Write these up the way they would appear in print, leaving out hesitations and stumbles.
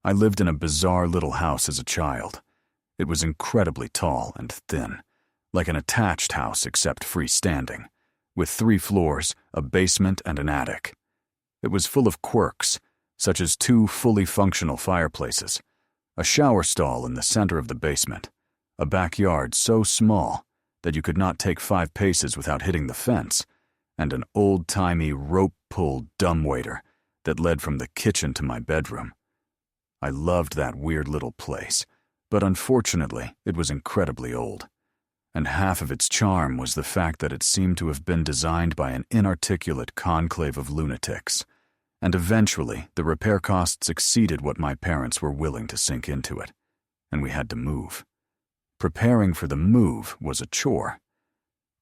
I lived in a bizarre little house as a child. It was incredibly tall and thin, like an attached house except freestanding, with 3 floors, a basement, and an attic. It was full of quirks, such as 2 fully functional fireplaces, a shower stall in the center of the basement, a backyard so small that you could not take 5 paces without hitting the fence, and an old-timey rope-pulled dumbwaiter that led from the kitchen to my bedroom. I loved that weird little place, but unfortunately it was incredibly old, and half of its charm was the fact that it seemed to have been designed by an inarticulate conclave of lunatics, and eventually the repair costs exceeded what my parents were willing to sink into it, and we had to move. Preparing for the move was a chore.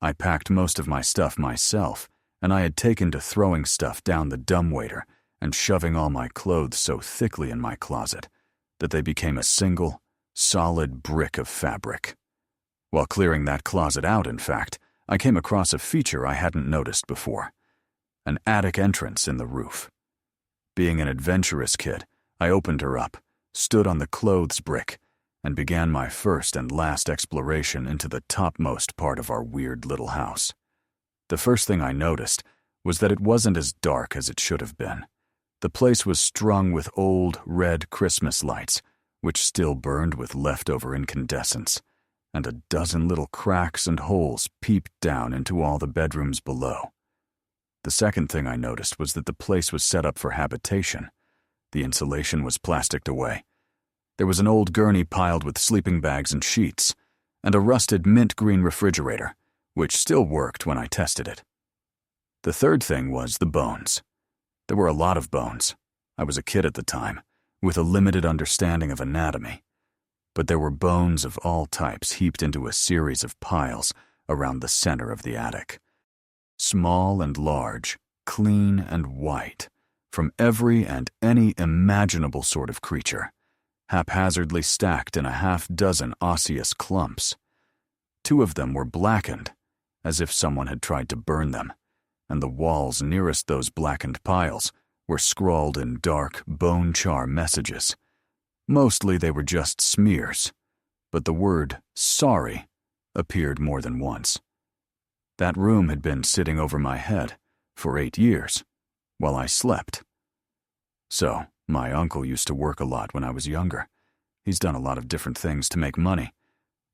I packed most of my stuff myself, and I had taken to throwing stuff down the dumbwaiter and shoving all my clothes so thickly in my closet that they became a single, solid brick of fabric. While clearing that closet out, in fact, I came across a feature I hadn't noticed before: an attic entrance in the roof. Being an adventurous kid, I opened her up, stood on the clothes brick, and began my first and last exploration into the topmost part of our weird little house. The first thing I noticed was that it wasn't as dark as it should have been. The place was strung with old, red Christmas lights, which still burned with leftover incandescence, and a dozen little cracks and holes peeped down into all the bedrooms below. The second thing I noticed was that the place was set up for habitation. The insulation was plasticed away. There was an old gurney piled with sleeping bags and sheets, and a rusted mint green refrigerator, which still worked when I tested it. The third thing was the bones. There were a lot of bones. I was a kid at the time, with a limited understanding of anatomy, but there were bones of all types heaped into a series of piles around the center of the attic. Small and large, clean and white, from every and any imaginable sort of creature, haphazardly stacked in a half-dozen osseous clumps. 2 of them were blackened, as if someone had tried to burn them, and the walls nearest those blackened piles were scrawled in dark, bone-char messages. Mostly they were just smears, but the word "sorry" appeared more than once. That room had been sitting over my head for 8 years, while I slept. So, my uncle used to work a lot when I was younger. He's done a lot of different things to make money,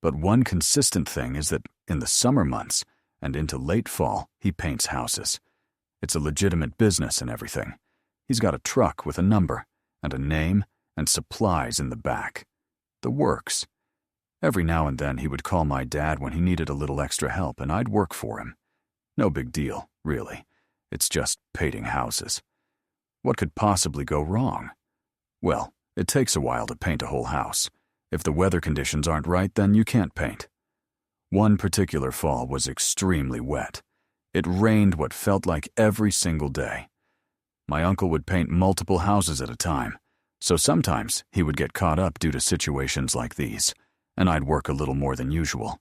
but one consistent thing is that in the summer months and into late fall, he paints houses. It's a legitimate business and everything. He's got a truck with a number and a name and supplies in the back. The works. Every now and then he would call my dad when he needed a little extra help, and I'd work for him. No big deal, really. It's just painting houses. What could possibly go wrong? Well, it takes a while to paint a whole house. If the weather conditions aren't right, then you can't paint. One particular fall was extremely wet. It rained what felt like every single day. My uncle would paint multiple houses at a time, so sometimes he would get caught up due to situations like these, and I'd work a little more than usual.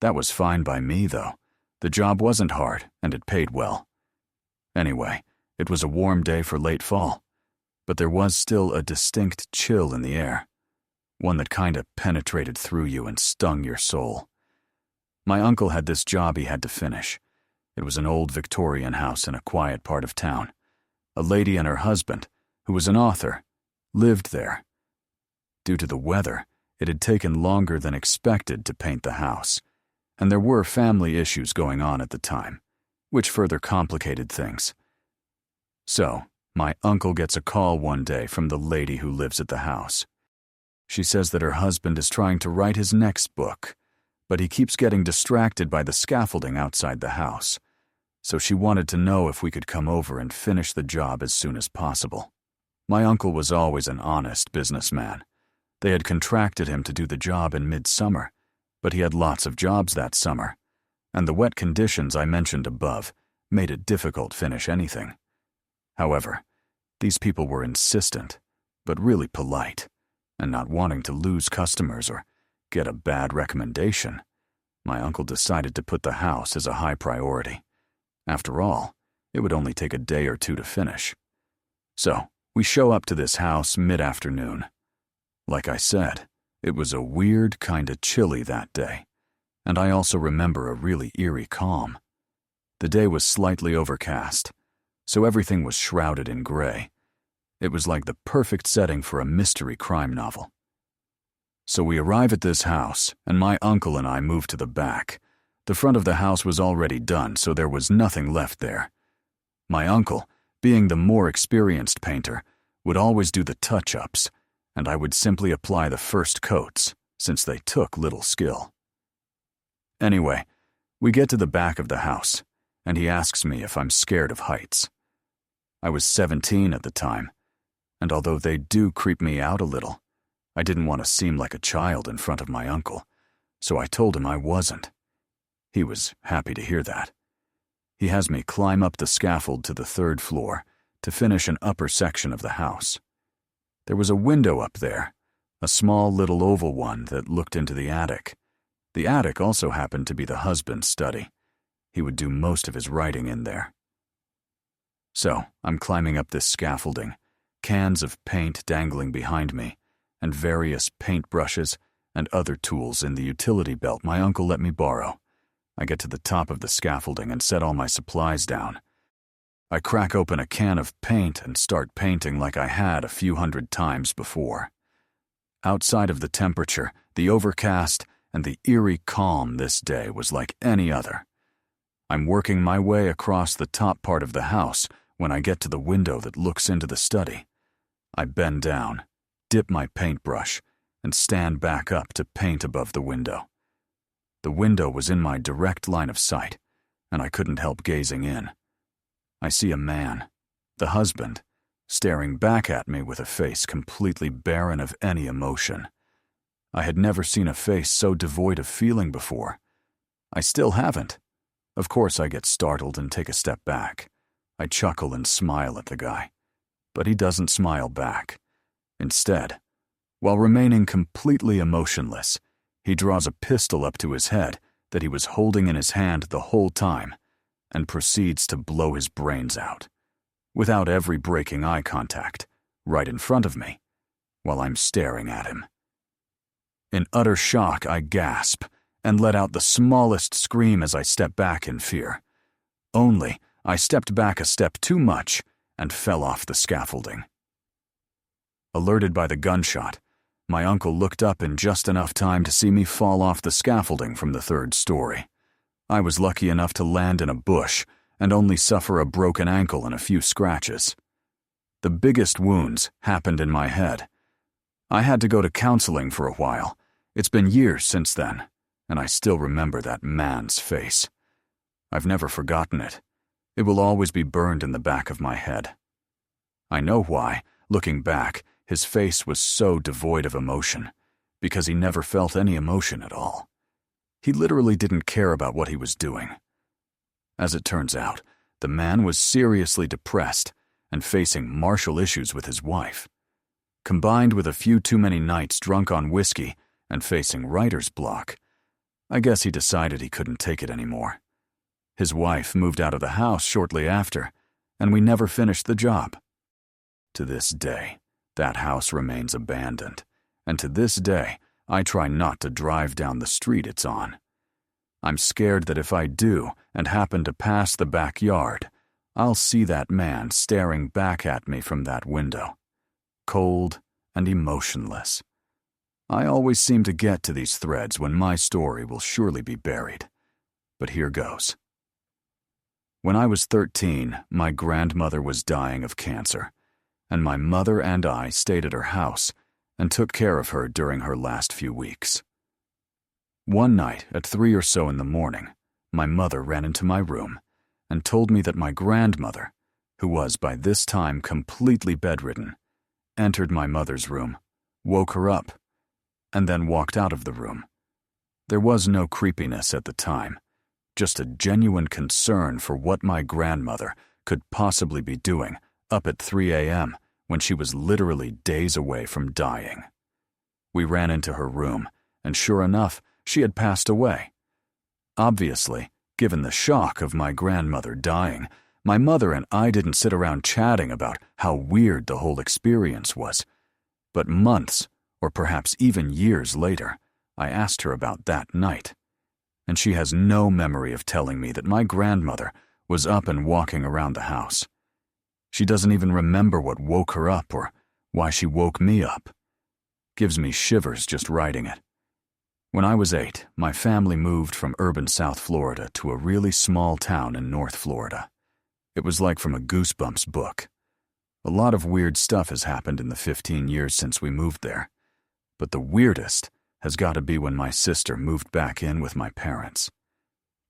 That was fine by me, though. The job wasn't hard, and it paid well. Anyway, it was a warm day for late fall, but there was still a distinct chill in the air, one that kinda penetrated through you and stung your soul. My uncle had this job he had to finish. It was an old Victorian house in a quiet part of town. A lady and her husband, who was an author, lived there. Due to the weather, it had taken longer than expected to paint the house, and there were family issues going on at the time, which further complicated things. So, my uncle gets a call one day from the lady who lives at the house. She says that her husband is trying to write his next book, but he keeps getting distracted by the scaffolding outside the house, so she wanted to know if we could come over and finish the job as soon as possible. My uncle was always an honest businessman. They had contracted him to do the job in midsummer, but he had lots of jobs that summer, and the wet conditions I mentioned above made it difficult to finish anything. However, these people were insistent, but really polite, and not wanting to lose customers or get a bad recommendation, my uncle decided to put the house as a high priority. After all, it would only take a day or 2 to finish. So, We show up to this house mid-afternoon. Like I said, it was a weird, kinda chilly that day, and I also remember a really eerie calm. The day was slightly overcast, so everything was shrouded in gray. It was like the perfect setting for a mystery crime novel. So we arrive at this house, and my uncle and I move to the back. The front of the house was already done, so there was nothing left there. My uncle, being the more experienced painter, would always do the touch-ups, and I would simply apply the first coats, since they took little skill. Anyway, we get to the back of the house, and he asks me if I'm scared of heights. I was 17 at the time, and although they do creep me out a little, I didn't want to seem like a child in front of my uncle, so I told him I wasn't. He was happy to hear that. He has me climb up the scaffold to the 3rd floor to finish an upper section of the house. There was a window up there, a small little oval one that looked into the attic. The attic also happened to be the husband's study. He would do most of his writing in there. So, I'm climbing up this scaffolding, cans of paint dangling behind me, and various paintbrushes and other tools in the utility belt my uncle let me borrow. I get to the top of the scaffolding and set all my supplies down. I crack open a can of paint and start painting like I had a few hundred times before. Outside of the temperature, the overcast, and the eerie calm this day was like any other. I'm working my way across the top part of the house when I get to the window that looks into the study. I bend down, dip my paintbrush, and stand back up to paint above the window. The window was in my direct line of sight, and I couldn't help gazing in. I see a man, the husband, staring back at me with a face completely barren of any emotion. I had never seen a face so devoid of feeling before. I still haven't. Of course I get startled and take a step back. I chuckle and smile at the guy, but he doesn't smile back. Instead, while remaining completely emotionless, he draws a pistol up to his head that he was holding in his hand the whole time and proceeds to blow his brains out, without ever breaking eye contact, right in front of me, while I'm staring at him. In utter shock, I gasp and let out the smallest scream as I step back in fear. Only, I stepped back a step too much and fell off the scaffolding. Alerted by the gunshot, my uncle looked up in just enough time to see me fall off the scaffolding from the 3rd story. I was lucky enough to land in a bush and only suffer a broken ankle and a few scratches. The biggest wounds happened in my head. I had to go to counseling for a while. It's been years since then, and I still remember that man's face. I've never forgotten it. It will always be burned in the back of my head. I know why, looking back, his face was so devoid of emotion, because he never felt any emotion at all. He literally didn't care about what he was doing. As it turns out, the man was seriously depressed and facing marital issues with his wife. Combined with a few too many nights drunk on whiskey and facing writer's block, I guess he decided he couldn't take it anymore. His wife moved out of the house shortly after, and we never finished the job. To this day, that house remains abandoned, and to this day, I try not to drive down the street it's on. I'm scared that if I do and happen to pass the backyard, I'll see that man staring back at me from that window, cold and emotionless. I always seem to get to these threads when my story will surely be buried, but here goes. When I was 13, my grandmother was dying of cancer, and my mother and I stayed at her house and took care of her during her last few weeks. One night at 3 or so in the morning, my mother ran into my room and told me that my grandmother, who was by this time completely bedridden, entered my mother's room, woke her up, and then walked out of the room. There was no creepiness at the time, just a genuine concern for what my grandmother could possibly be doing up at 3 a.m. when she was literally days away from dying. We ran into her room, and sure enough, she had passed away. Obviously, given the shock of my grandmother dying, My mother and I didn't sit around chatting about how weird the whole experience was. But months, or perhaps even years later, I asked her about that night. And she has no memory of telling me that my grandmother was up and walking around the house. She doesn't even remember what woke her up or why she woke me up. Gives me shivers just writing it. When I was 8, my family moved from urban South Florida to a really small town in North Florida. It was like from a Goosebumps book. A lot of weird stuff has happened in the 15 years since we moved there. But the weirdest has got to be when my sister moved back in with my parents.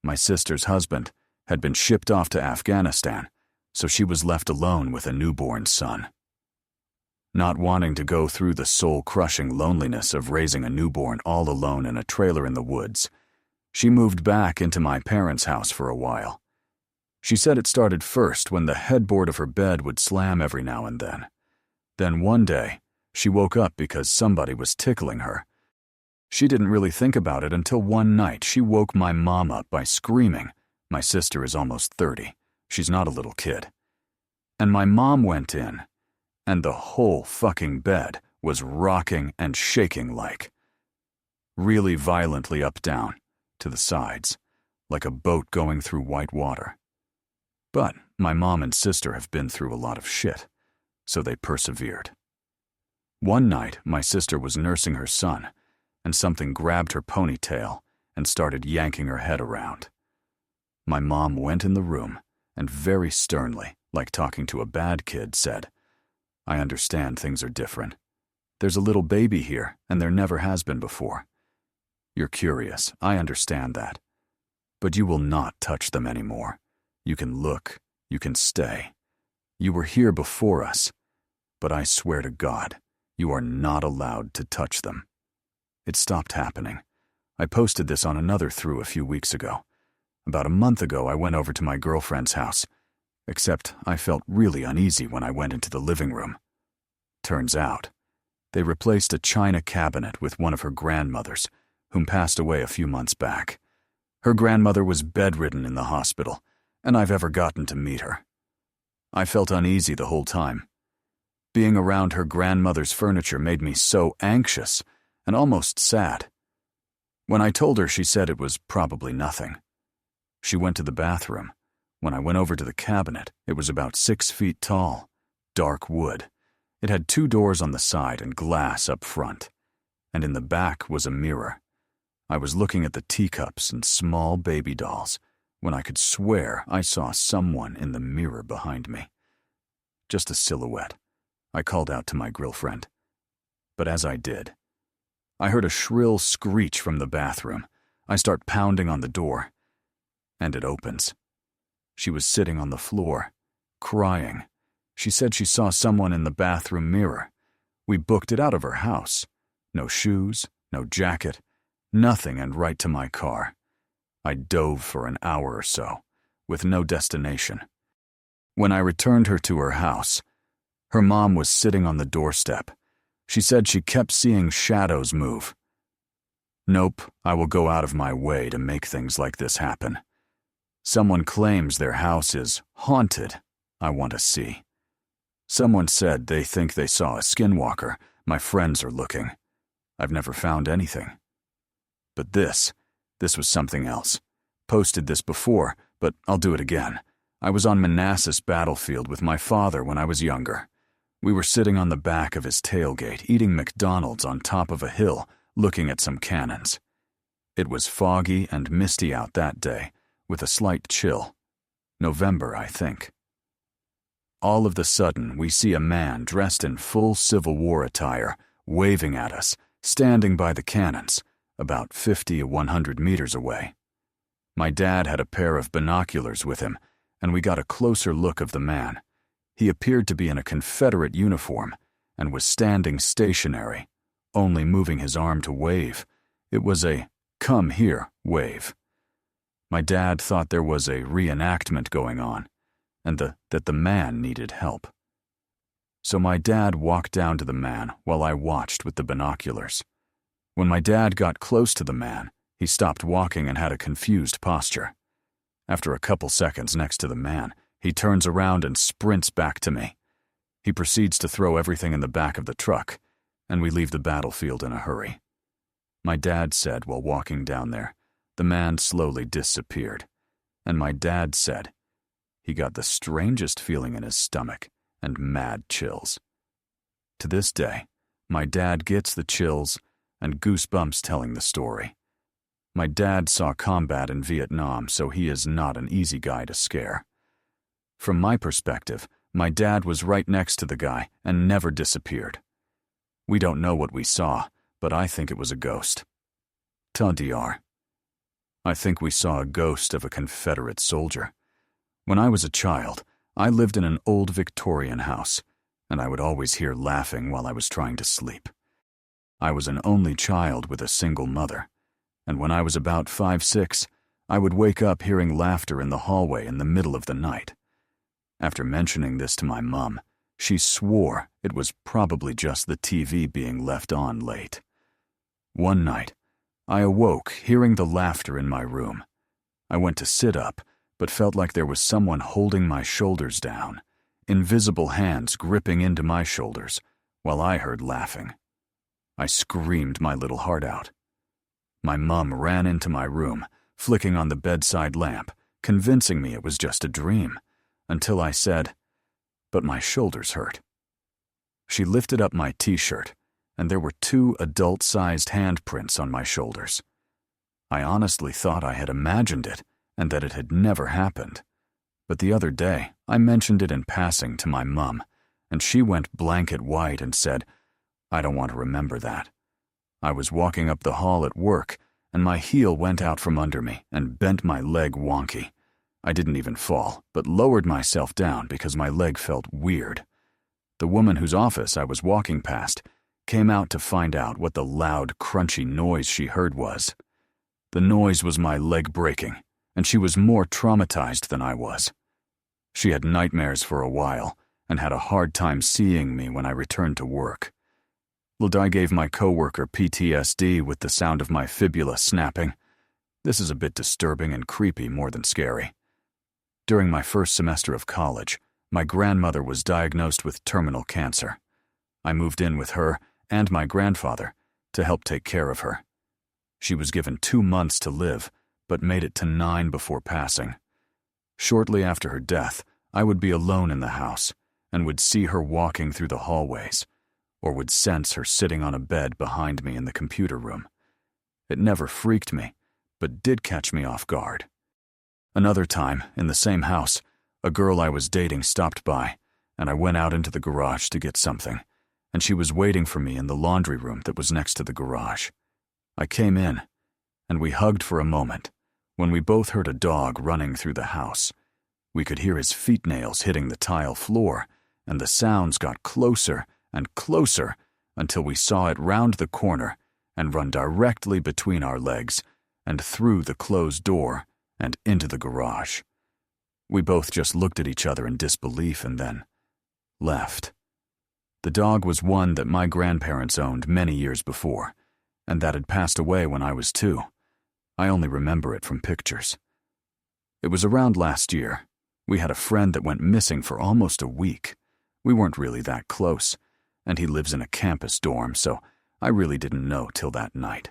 My sister's husband had been shipped off to Afghanistan, so she was left alone with a newborn son. Not wanting to go through the soul-crushing loneliness of raising a newborn all alone in a trailer in the woods, she moved back into my parents' house for a while. She said it started first when the headboard of her bed would slam every now and then. Then one day, she woke up because somebody was tickling her. She didn't really think about it until one night she woke my mom up by screaming. My sister is almost 30. She's not a little kid. And my mom went in, and the whole fucking bed was rocking and shaking really violently up-down, to the sides, like a boat going through white water. But my mom and sister have been through a lot of shit, so they persevered. One night, my sister was nursing her son, and something grabbed her ponytail and started yanking her head around. My mom went in the room and very sternly, like talking to a bad kid, said, "I understand things are different. There's a little baby here, and there never has been before. You're curious, I understand that. But you will not touch them anymore. You can look, you can stay. You were here before us, but I swear to God, you are not allowed to touch them." It stopped happening. I posted this on another thread a few weeks ago. About a month ago, I went over to my girlfriend's house, except I felt really uneasy when I went into the living room. Turns out, they replaced a china cabinet with one of her grandmothers, whom passed away a few months back. Her grandmother was bedridden in the hospital, and I've ever gotten to meet her. I felt uneasy the whole time. Being around her grandmother's furniture made me so anxious and almost sad. When I told her, she said it was probably nothing. She went to the bathroom. When I went over to the cabinet, it was about 6 feet tall, dark wood. It had 2 doors on the side and glass up front, and in the back was a mirror. I was looking at the teacups and small baby dolls when I could swear I saw someone in the mirror behind me. Just a silhouette. I called out to my girlfriend. But as I did, I heard a shrill screech from the bathroom. I start pounding on the door, and it opens. She was sitting on the floor, crying. She said she saw someone in the bathroom mirror. We booked it out of her house. No shoes, no jacket, nothing, and right to my car. I dove for an hour or so, with no destination. When I returned her to her house, her mom was sitting on the doorstep. She said she kept seeing shadows move. Nope, I will go out of my way to make things like this happen. Someone claims their house is haunted. I want to see. Someone said they think they saw a skinwalker. My friends are looking. I've never found anything. But this was something else. Posted this before, but I'll do it again. I was on Manassas battlefield with my father when I was younger. We were sitting on the back of his tailgate, eating McDonald's on top of a hill, looking at some cannons. It was foggy and misty out that day, with a slight chill. November, I think. All of the sudden, we see a man dressed in full Civil War attire, waving at us, standing by the cannons, about 50 or 100 meters away. My dad had a pair of binoculars with him, and we got a closer look of the man. He appeared to be in a Confederate uniform and was standing stationary, only moving his arm to wave. It was a "come here" wave. My dad thought there was a reenactment going on, and that the man needed help. So my dad walked down to the man while I watched with the binoculars. When my dad got close to the man, he stopped walking and had a confused posture. After a couple seconds next to the man, He turns around and sprints back to me. He proceeds to throw everything in the back of the truck, and we leave the battlefield in a hurry. My dad said while walking down there, the man slowly disappeared, and my dad said he got the strangest feeling in his stomach and mad chills. To this day, my dad gets the chills and goosebumps telling the story. My dad saw combat in Vietnam, so he is not an easy guy to scare. From my perspective, my dad was right next to the guy and never disappeared. We don't know what we saw, but I think it was a ghost. TDR. I think we saw a ghost of a Confederate soldier. When I was a child, I lived in an old Victorian house, and I would always hear laughing while I was trying to sleep. I was an only child with a single mother, and when I was about 5, 6, I would wake up hearing laughter in the hallway in the middle of the night. After mentioning this to my mom, she swore it was probably just the TV being left on late. One night, I awoke hearing the laughter in my room. I went to sit up, but felt like there was someone holding my shoulders down, invisible hands gripping into my shoulders, while I heard laughing. I screamed my little heart out. My mom ran into my room, flicking on the bedside lamp, convincing me it was just a dream, until I said, "But my shoulders hurt." She lifted up my t-shirt, and there were 2 adult-sized handprints on my shoulders. I honestly thought I had imagined it, and that it had never happened. But the other day, I mentioned it in passing to my mom, and she went blanket white and said, "I don't want to remember that." I was walking up the hall at work, and my heel went out from under me and bent my leg wonky. I didn't even fall, but lowered myself down because my leg felt weird. The woman whose office I was walking past came out to find out what the loud, crunchy noise she heard was. The noise was my leg breaking, and she was more traumatized than I was. She had nightmares for a while and had a hard time seeing me when I returned to work. I gave my coworker PTSD with the sound of my fibula snapping. This is a bit disturbing and creepy more than scary. During my first semester of college, my grandmother was diagnosed with terminal cancer. I moved in with her and my grandfather to help take care of her. She was given 2 months to live, but made it to 9 before passing. Shortly after her death, I would be alone in the house and would see her walking through the hallways, or would sense her sitting on a bed behind me in the computer room. It never freaked me, but did catch me off guard. Another time, in the same house, a girl I was dating stopped by, and I went out into the garage to get something, and she was waiting for me in the laundry room that was next to the garage. I came in, and we hugged for a moment, when we both heard a dog running through the house. We could hear his feet nails hitting the tile floor, and the sounds got closer and closer until we saw it round the corner and run directly between our legs and through the closed door and into the garage. We both just looked at each other in disbelief and then left. The dog was one that my grandparents owned many years before, and that had passed away when I was 2. I only remember it from pictures. It was around last year. We had a friend that went missing for almost a week. We weren't really that close, and he lives in a campus dorm, so I really didn't know till that night.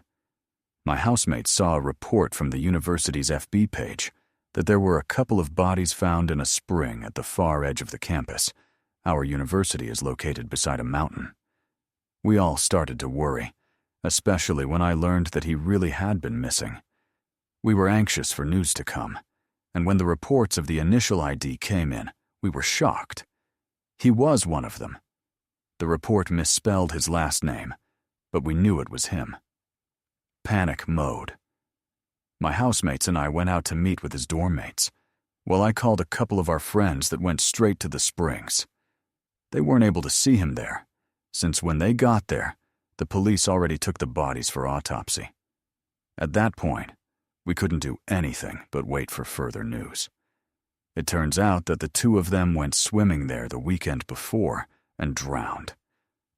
My housemate saw a report from the university's FB page that there were a couple of bodies found in a spring at the far edge of the campus. Our university is located beside a mountain. We all started to worry, especially when I learned that he really had been missing. We were anxious for news to come, and when the reports of the initial ID came in, we were shocked. He was one of them. The report misspelled his last name, but we knew it was him. Panic mode. My housemates and I went out to meet with his dorm mates, while I called a couple of our friends that went straight to the springs. They weren't able to see him there, since when they got there, the police already took the bodies for autopsy. At that point, we couldn't do anything but wait for further news. It turns out that the 2 of them went swimming there the weekend before and drowned.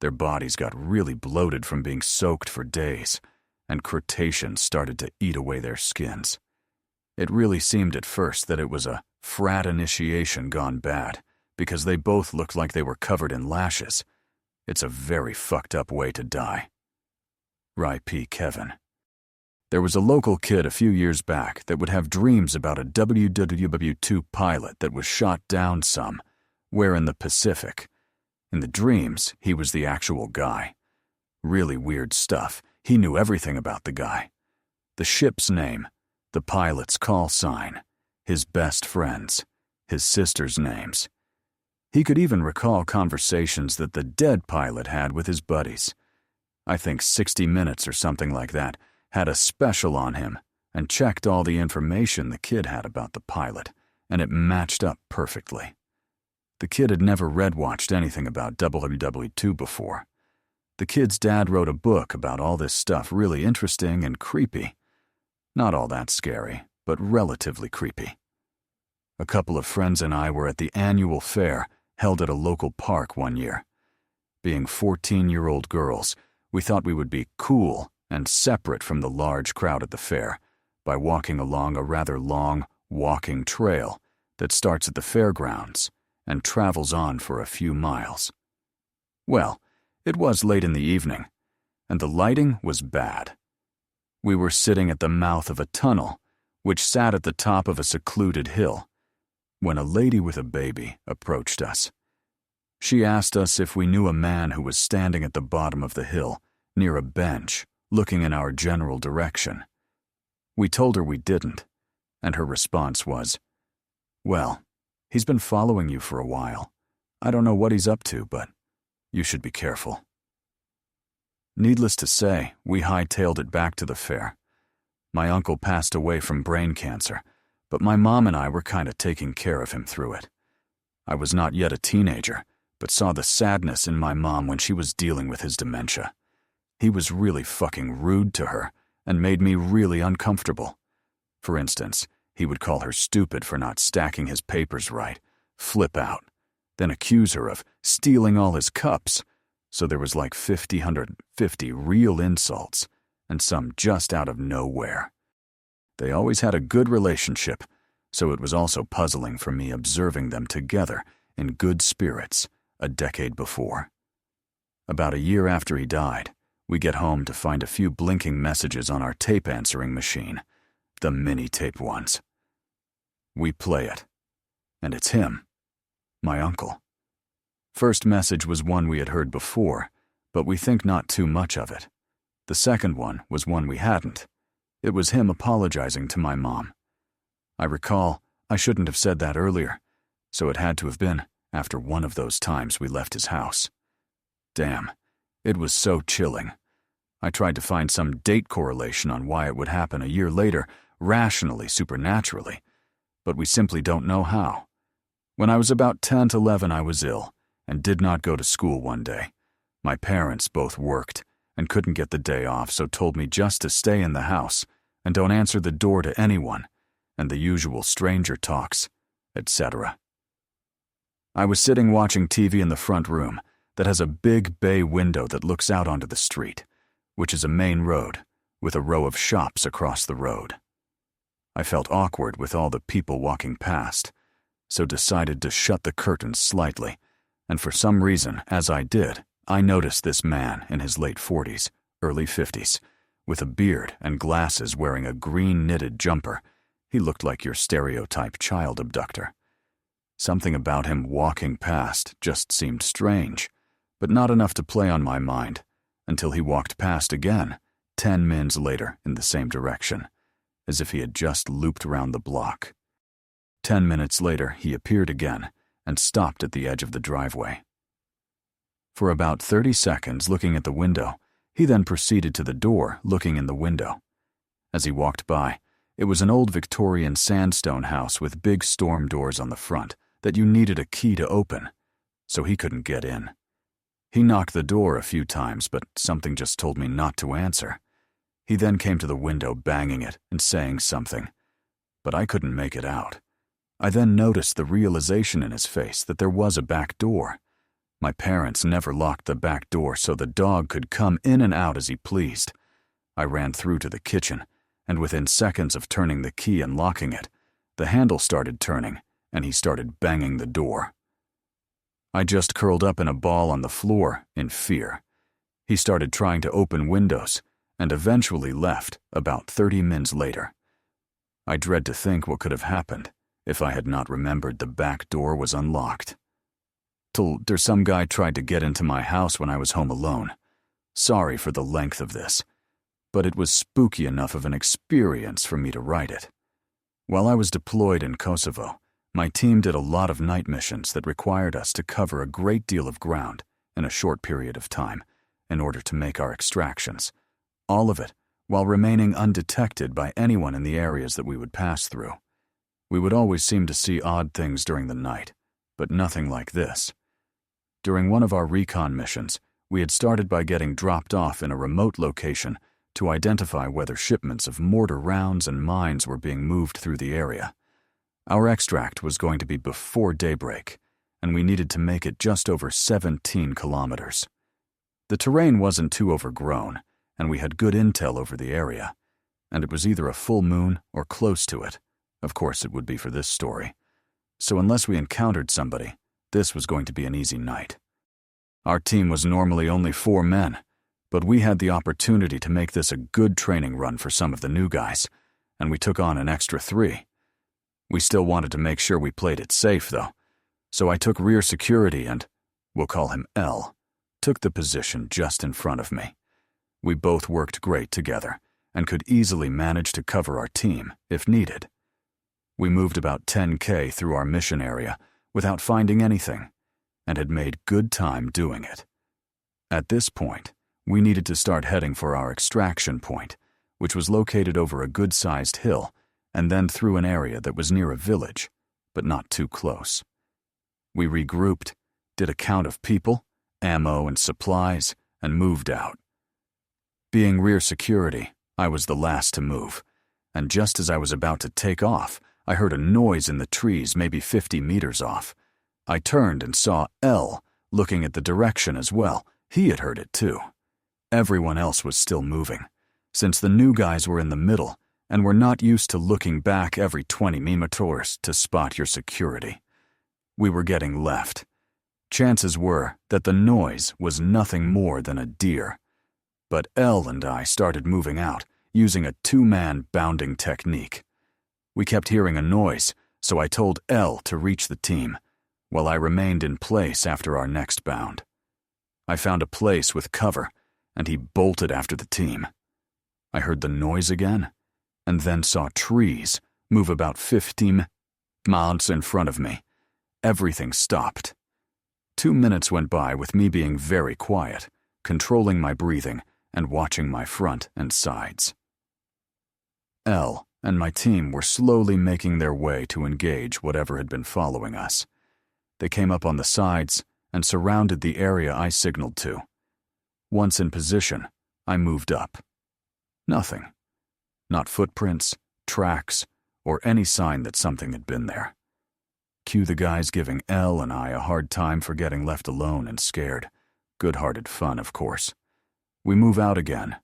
Their bodies got really bloated from being soaked for days, and crustaceans started to eat away their skins. It really seemed at first that it was a Frat initiation gone bad, because they both looked like they were covered in lashes. It's a very fucked up way to die. R.I.P. Kevin. There was a local kid a few years back that would have dreams about a WW2 pilot that was shot down somewhere in the Pacific. In the dreams, he was the actual guy. Really weird stuff. He knew everything about the guy. The ship's name, the pilot's call sign, his best friends, his sisters' names. He could even recall conversations that the dead pilot had with his buddies. I think 60 Minutes or something like that had a special on him and checked all the information the kid had about the pilot, and it matched up perfectly. The kid had never read-watched anything about WW2 before. The kid's dad wrote a book about all this stuff, really interesting and creepy. Not all that scary, but relatively creepy. A couple of friends and I were at the annual fair held at a local park one year. Being 14-year-old girls, we thought we would be cool and separate from the large crowd at the fair by walking along a rather long walking trail that starts at the fairgrounds and travels on for a few miles. Well, it was late in the evening, and the lighting was bad. We were sitting at the mouth of a tunnel, which sat at the top of a secluded hill, when a lady with a baby approached us. She asked us if we knew a man who was standing at the bottom of the hill, near a bench, looking in our general direction. We told her we didn't, and her response was, "Well, he's been following you for a while. I don't know what he's up to, but you should be careful." Needless to say, we hightailed it back to the fair. My uncle passed away from brain cancer, but my mom and I were kind of taking care of him through it. I was not yet a teenager, but saw the sadness in my mom when she was dealing with his dementia. He was really fucking rude to her and made me really uncomfortable. For instance, he would call her stupid for not stacking his papers right, flip out, then accuse her of stealing all his cups. So there was like 150 real insults, and some just out of nowhere. They always had a good relationship, so it was also puzzling for me observing them together in good spirits a decade before. About a year after he died, we get home to find a few blinking messages on our tape answering machine, the mini-tape ones. We play it, and it's him, my uncle. First message was one we had heard before, but we think not too much of it. The second one was one we hadn't. It was him apologizing to my mom. I recall I shouldn't have said that earlier, so it had to have been after one of those times we left his house. Damn, it was so chilling. I tried to find some date correlation on why it would happen a year later, rationally, supernaturally, but we simply don't know how. When I was about 10 to 11, I was ill and did not go to school one day. My parents both worked and couldn't get the day off, so told me just to stay in the house and don't answer the door to anyone, and the usual stranger talks, etc. I was sitting watching TV in the front room that has a big bay window that looks out onto the street, which is a main road with a row of shops across the road. I felt awkward with all the people walking past, so decided to shut the curtains slightly, and for some reason, as I did, I noticed this man in his late 40s, early 50s, with a beard and glasses wearing a green knitted jumper. He looked like your stereotype child abductor. Something about him walking past just seemed strange, but not enough to play on my mind, until he walked past again, 10 minutes later in the same direction, as if he had just looped round the block. 10 minutes later, he appeared again and stopped at the edge of the driveway. For about 30 seconds looking at the window, he then proceeded to the door looking in the window. As he walked by, it was an old Victorian sandstone house with big storm doors on the front that you needed a key to open, so he couldn't get in. He knocked the door a few times, but something just told me not to answer. He then came to the window banging it and saying something, but I couldn't make it out. I then noticed the realization in his face that there was a back door. My parents never locked the back door so the dog could come in and out as he pleased. I ran through to the kitchen, and within seconds of turning the key and locking it, the handle started turning, and he started banging the door. I just curled up in a ball on the floor in fear. He started trying to open windows and eventually left about 30 minutes later. I dread to think what could have happened if I had not remembered the back door was unlocked. Till there's some guy tried to get into my house when I was home alone. Sorry for the length of this, but it was spooky enough of an experience for me to write it. While I was deployed in Kosovo, my team did a lot of night missions that required us to cover a great deal of ground in a short period of time in order to make our extractions, all of it while remaining undetected by anyone in the areas that we would pass through. We would always seem to see odd things during the night, but nothing like this. During one of our recon missions, we had started by getting dropped off in a remote location to identify whether shipments of mortar rounds and mines were being moved through the area. Our extract was going to be before daybreak, and we needed to make it just over 17 kilometers. The terrain wasn't too overgrown, and we had good intel over the area, and it was either a full moon or close to it. Of course it would be for this story. So unless we encountered somebody, this was going to be an easy night. Our team was normally only 4 men, but we had the opportunity to make this a good training run for some of the new guys, and we took on an extra 3. We still wanted to make sure we played it safe, though, so I took rear security and, we'll call him L, took the position just in front of me. We both worked great together and could easily manage to cover our team if needed. We moved about 10K through our mission area without finding anything, and had made good time doing it. At this point, we needed to start heading for our extraction point, which was located over a good-sized hill and then through an area that was near a village, but not too close. We regrouped, did a count of people, ammo, and supplies, and moved out. Being rear security, I was the last to move, and just as I was about to take off, I heard a noise in the trees maybe 50 meters off. I turned and saw L looking at the direction as well. He had heard it too. Everyone else was still moving, since the new guys were in the middle and were not used to looking back every 20 meters to spot your security. We were getting left. Chances were that the noise was nothing more than a deer. But L and I started moving out, using a 2-man bounding technique. We kept hearing a noise, so I told L to reach the team, while I remained in place after our next bound. I found a place with cover, and he bolted after the team. I heard the noise again, and then saw trees move about 15 miles in front of me. Everything stopped. 2 minutes went by with me being very quiet, controlling my breathing and watching my front and sides. L and my team were slowly making their way to engage whatever had been following us. They came up on the sides and surrounded the area I signaled to. Once in position, I moved up. Nothing. Not footprints, tracks, or any sign that something had been there. Cue the guys giving L and I a hard time for getting left alone and scared. Good-hearted fun, of course. We move out again.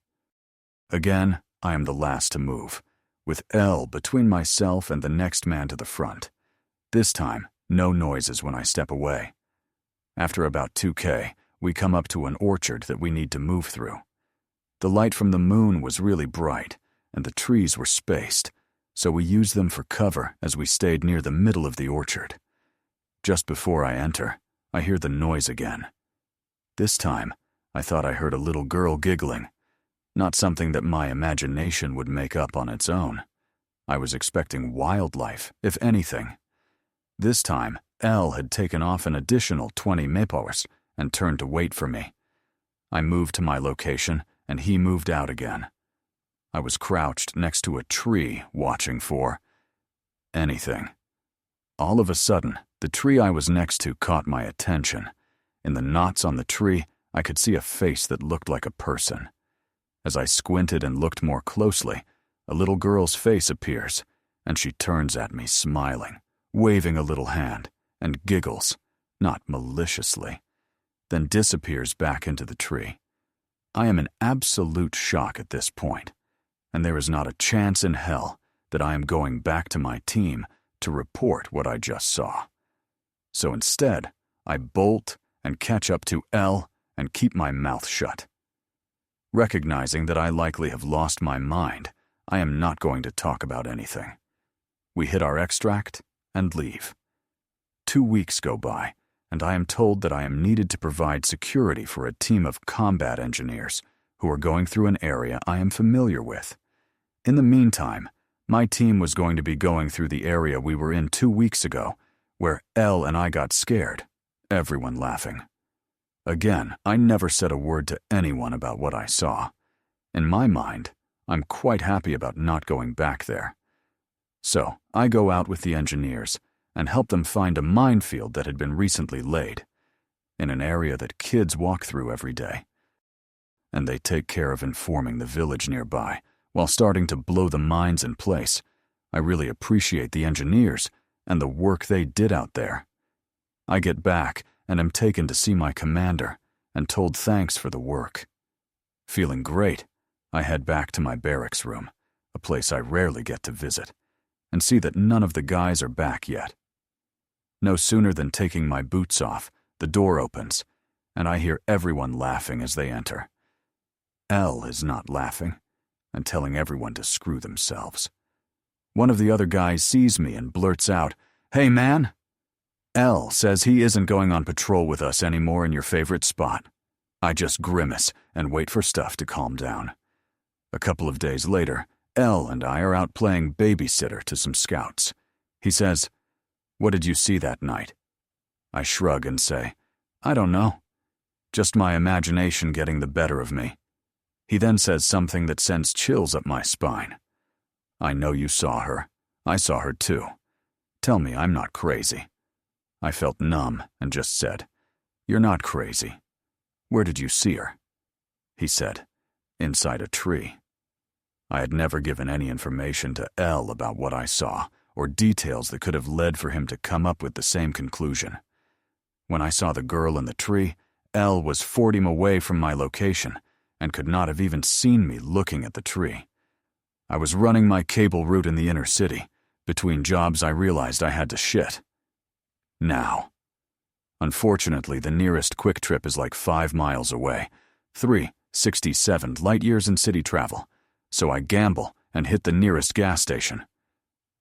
Again, I am the last to move, with L between myself and the next man to the front. This time, no noises when I step away. After about 2K, we come up to an orchard that we need to move through. The light from the moon was really bright, and the trees were spaced, so we used them for cover as we stayed near the middle of the orchard. Just before I enter, I hear the noise again. This time, I thought I heard a little girl giggling, not something that my imagination would make up on its own. I was expecting wildlife, if anything. This time, L had taken off an additional 20 meters and turned to wait for me. I moved to my location, and he moved out again. I was crouched next to a tree watching for anything. All of a sudden, the tree I was next to caught my attention. In the knots on the tree, I could see a face that looked like a person. As I squinted and looked more closely, a little girl's face appears, and she turns at me smiling, waving a little hand, and giggles, not maliciously, then disappears back into the tree. I am in absolute shock at this point, and there is not a chance in hell that I am going back to my team to report what I just saw. So instead, I bolt and catch up to L and keep my mouth shut. Recognizing that I likely have lost my mind, I am not going to talk about anything. We hit our extract and leave. 2 weeks go by, and I am told that I am needed to provide security for a team of combat engineers who are going through an area I am familiar with. In the meantime, my team was going to be going through the area we were in 2 weeks ago, where Elle and I got scared, everyone laughing. Again, I never said a word to anyone about what I saw. In my mind, I'm quite happy about not going back there. So, I go out with the engineers and help them find a minefield that had been recently laid, in an area that kids walk through every day. And they take care of informing the village nearby, while starting to blow the mines in place. I really appreciate the engineers and the work they did out there. I get back and am taken to see my commander and told thanks for the work. Feeling great, I head back to my barracks room, a place I rarely get to visit, and see that none of the guys are back yet. No sooner than taking my boots off, the door opens, and I hear everyone laughing as they enter. Elle is not laughing, and telling everyone to screw themselves. One of the other guys sees me and blurts out, "Hey man!" Elle says he isn't going on patrol with us anymore in your favorite spot. I just grimace and wait for stuff to calm down. A couple of days later, Elle and I are out playing babysitter to some scouts. He says, "What did you see that night?" I shrug and say, "I don't know. Just my imagination getting the better of me." He then says something that sends chills up my spine. "I know you saw her. I saw her too. Tell me I'm not crazy." I felt numb and just said, "You're not crazy. Where did you see her?" He said, "Inside a tree." I had never given any information to Elle about what I saw, or details that could have led for him to come up with the same conclusion. When I saw the girl in the tree, Elle was 40 m away from my location and could not have even seen me looking at the tree. I was running my cable route in the inner city. Between jobs, I realized I had to shit. Now. Unfortunately, the nearest quick trip is like 5 miles away, 367 light years in city travel, so I gamble and hit the nearest gas station.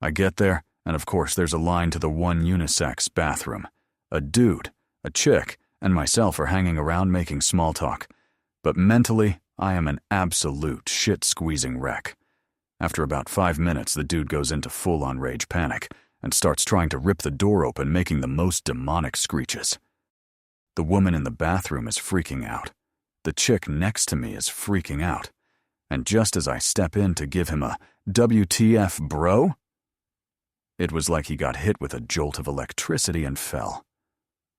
I get there, and of course there's a line to the one unisex bathroom. A dude, a chick, and myself are hanging around making small talk, but mentally, I am an absolute shit-squeezing wreck. After about 5 minutes, the dude goes into full-on rage panic and starts trying to rip the door open, making the most demonic screeches. The woman in the bathroom is freaking out. The chick next to me is freaking out. And just as I step in to give him a "WTF, bro?" it was like he got hit with a jolt of electricity and fell.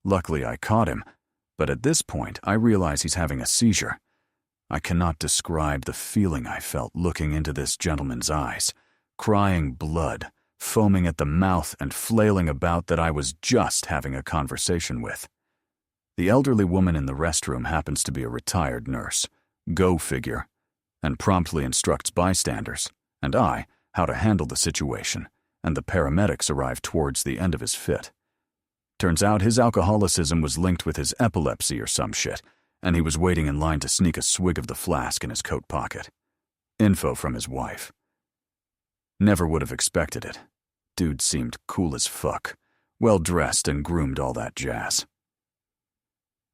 Luckily, I caught him, but at this point, I realize he's having a seizure. I cannot describe the feeling I felt looking into this gentleman's eyes, crying blood, foaming at the mouth and flailing about that I was just having a conversation with. The elderly woman in the restroom happens to be a retired nurse, go figure, and promptly instructs bystanders, and I, how to handle the situation, and the paramedics arrive towards the end of his fit. Turns out his alcoholicism was linked with his epilepsy or some shit, and he was waiting in line to sneak a swig of the flask in his coat pocket. Info from his wife. Never would have expected it. Dude seemed cool as fuck, well-dressed and groomed, all that jazz.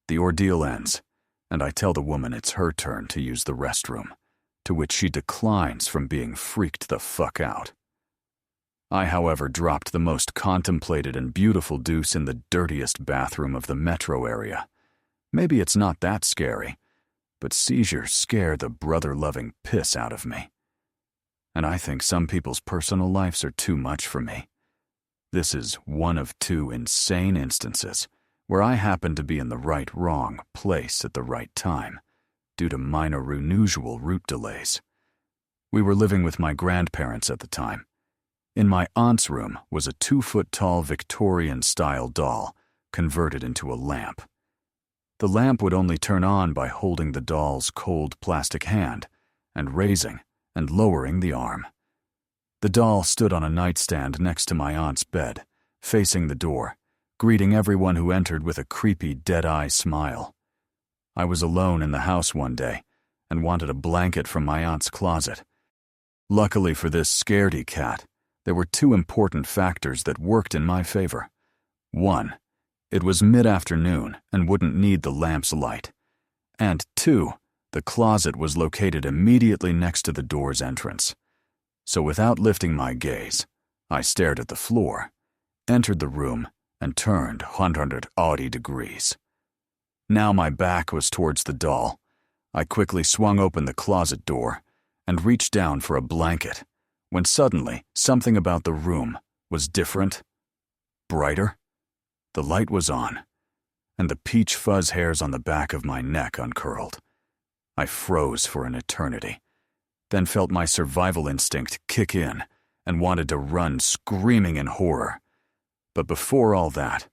The ordeal ends, and I tell the woman it's her turn to use the restroom, to which she declines from being freaked the fuck out. I, however, dropped the most contemplated and beautiful deuce in the dirtiest bathroom of the metro area. Maybe it's not that scary, but seizures scare the brother-loving piss out of me. And I think some people's personal lives are too much for me. This is one of 2 insane instances where I happen to be in the wrong place at the right time, due to minor unusual route delays. We were living with my grandparents at the time. In my aunt's room was a 2-foot-tall Victorian-style doll converted into a lamp. The lamp would only turn on by holding the doll's cold plastic hand and raising and lowering the arm. The doll stood on a nightstand next to my aunt's bed, facing the door, greeting everyone who entered with a creepy dead-eye smile. I was alone in the house one day and wanted a blanket from my aunt's closet. Luckily for this scaredy cat, there were two important factors that worked in my favor. One, it was mid-afternoon and wouldn't need the lamp's light. And two, the closet was located immediately next to the door's entrance. So without lifting my gaze, I stared at the floor, entered the room, and turned 180 degrees. Now my back was towards the doll. I quickly swung open the closet door and reached down for a blanket, when suddenly something about the room was different, brighter. The light was on, and the peach fuzz hairs on the back of my neck uncurled. I froze for an eternity, then felt my survival instinct kick in and wanted to run screaming in horror. But before all that,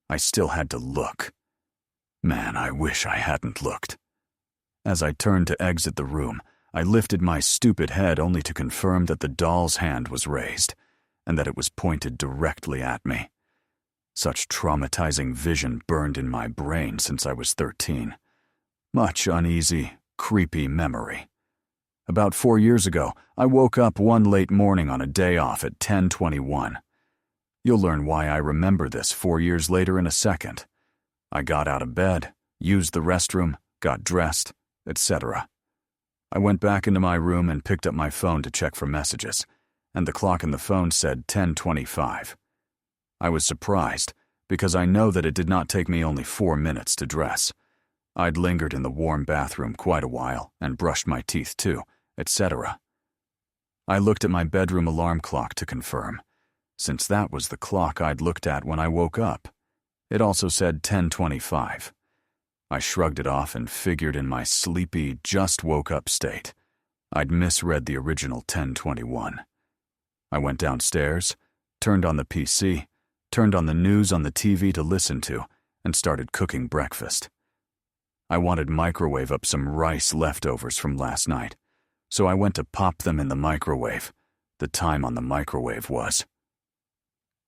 I still had to look. Man, I wish I hadn't looked. As I turned to exit the room, I lifted my stupid head only to confirm that the doll's hand was raised and that it was pointed directly at me. Such traumatizing vision burned in my brain since I was 13. Much uneasy, creepy memory. About 4 years ago, I woke up one late morning on a day off at 10:21. You'll learn why I remember this 4 years later in a second. I got out of bed, used the restroom, got dressed, etc. I went back into my room and picked up my phone to check for messages, and the clock in the phone said 10:25. I was surprised, because I know that it did not take me only 4 minutes to dress. I'd lingered in the warm bathroom quite a while and brushed my teeth too, etc. I looked at my bedroom alarm clock to confirm, since that was the clock I'd looked at when I woke up. It also said 10:25. I shrugged it off and figured in my sleepy, just-woke-up state, I'd misread the original 10:21. I went downstairs, turned on the PC, turned on the news on the TV to listen to, and started cooking breakfast. I wanted to microwave up some rice leftovers from last night, so I went to pop them in the microwave. The time on the microwave was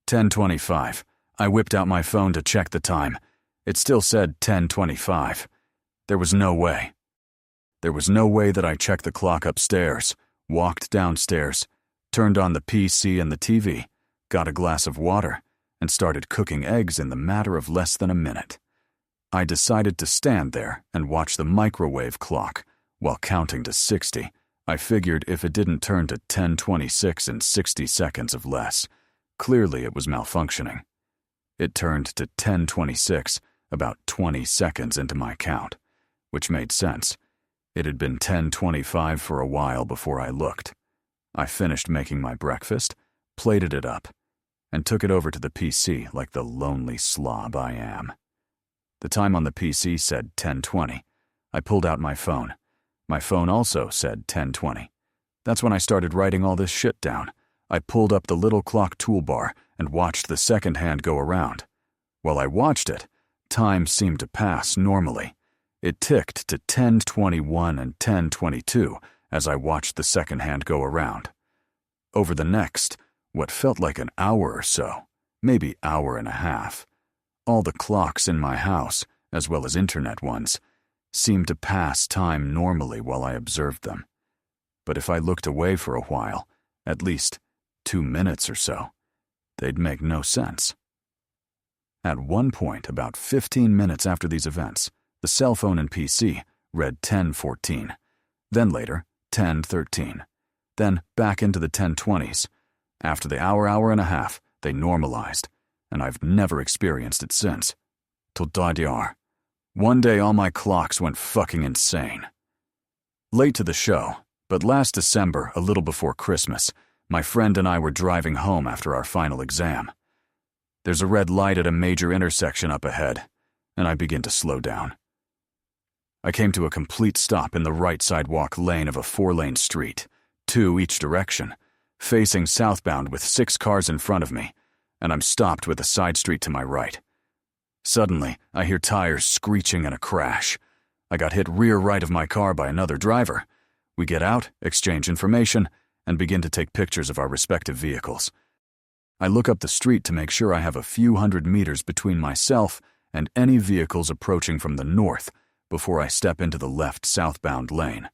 10:25. I whipped out my phone to check the time. It still said 10:25. There was no way. There was no way that I checked the clock upstairs, walked downstairs, turned on the PC and the TV, got a glass of water, and started cooking eggs in the matter of less than a minute. I decided to stand there and watch the microwave clock while counting to 60. I figured if it didn't turn to 10:26 in 60 seconds of less, clearly it was malfunctioning. It turned to 10:26 about 20 seconds into my count, which made sense. It had been 10:25 for a while before I looked. I finished making my breakfast, plated it up, and took it over to the PC like the lonely slob I am. The time on the PC said 10:20. I pulled out my phone. My phone also said 10:20. That's when I started writing all this shit down. I pulled up the little clock toolbar and watched the second hand go around. While I watched it, time seemed to pass normally. It ticked to 10:21 and 10:22 as I watched the second hand go around. Over the next, what felt like an hour or so, maybe hour and a half, all the clocks in my house, as well as internet ones, seemed to pass time normally while I observed them. But if I looked away for a while, at least 2 minutes or so, they'd make no sense. At one point, about 15 minutes after these events, the cell phone and PC read 10:14, then later 10:13, then back into the 10:20s. After the hour and a half, they normalized, and I've never experienced it since. Till DDR. One day all my clocks went fucking insane. Late to the show, but last December, a little before Christmas, my friend and I were driving home after our final exam. There's a red light at a major intersection up ahead, and I begin to slow down. I came to a complete stop in the right sidewalk lane of a 4-lane street, 2 each direction, facing southbound with 6 cars in front of me, and I'm stopped with a side street to my right. Suddenly, I hear tires screeching and a crash. I got hit rear right of my car by another driver. We get out, exchange information, and begin to take pictures of our respective vehicles. I look up the street to make sure I have a few hundred meters between myself and any vehicles approaching from the north before I step into the left southbound lane,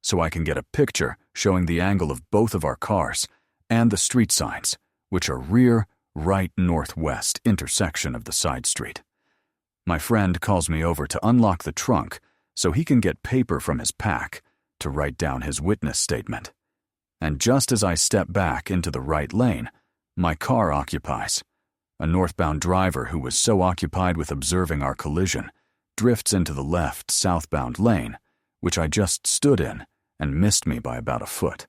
so I can get a picture showing the angle of both of our cars and the street signs, which are rear, right, northwest intersection of the side street. My friend calls me over to unlock the trunk so he can get paper from his pack to write down his witness statement. And just as I step back into the right lane, my car occupies. A northbound driver who was so occupied with observing our collision drifts into the left southbound lane, which I just stood in, and missed me by about a foot.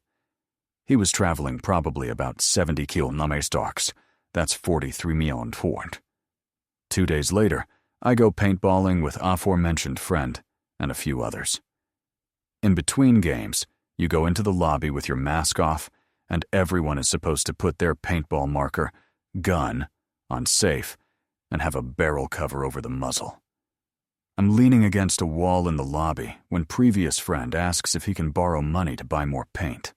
He was traveling probably about 70 km/h. That's 43 mil/h. 2 days later, I go paintballing with aforementioned friend and a few others. In between games, you go into the lobby with your mask off, and everyone is supposed to put their paintball marker, gun, on safe and have a barrel cover over the muzzle. I'm leaning against a wall in the lobby when previous friend asks if he can borrow money to buy more paint.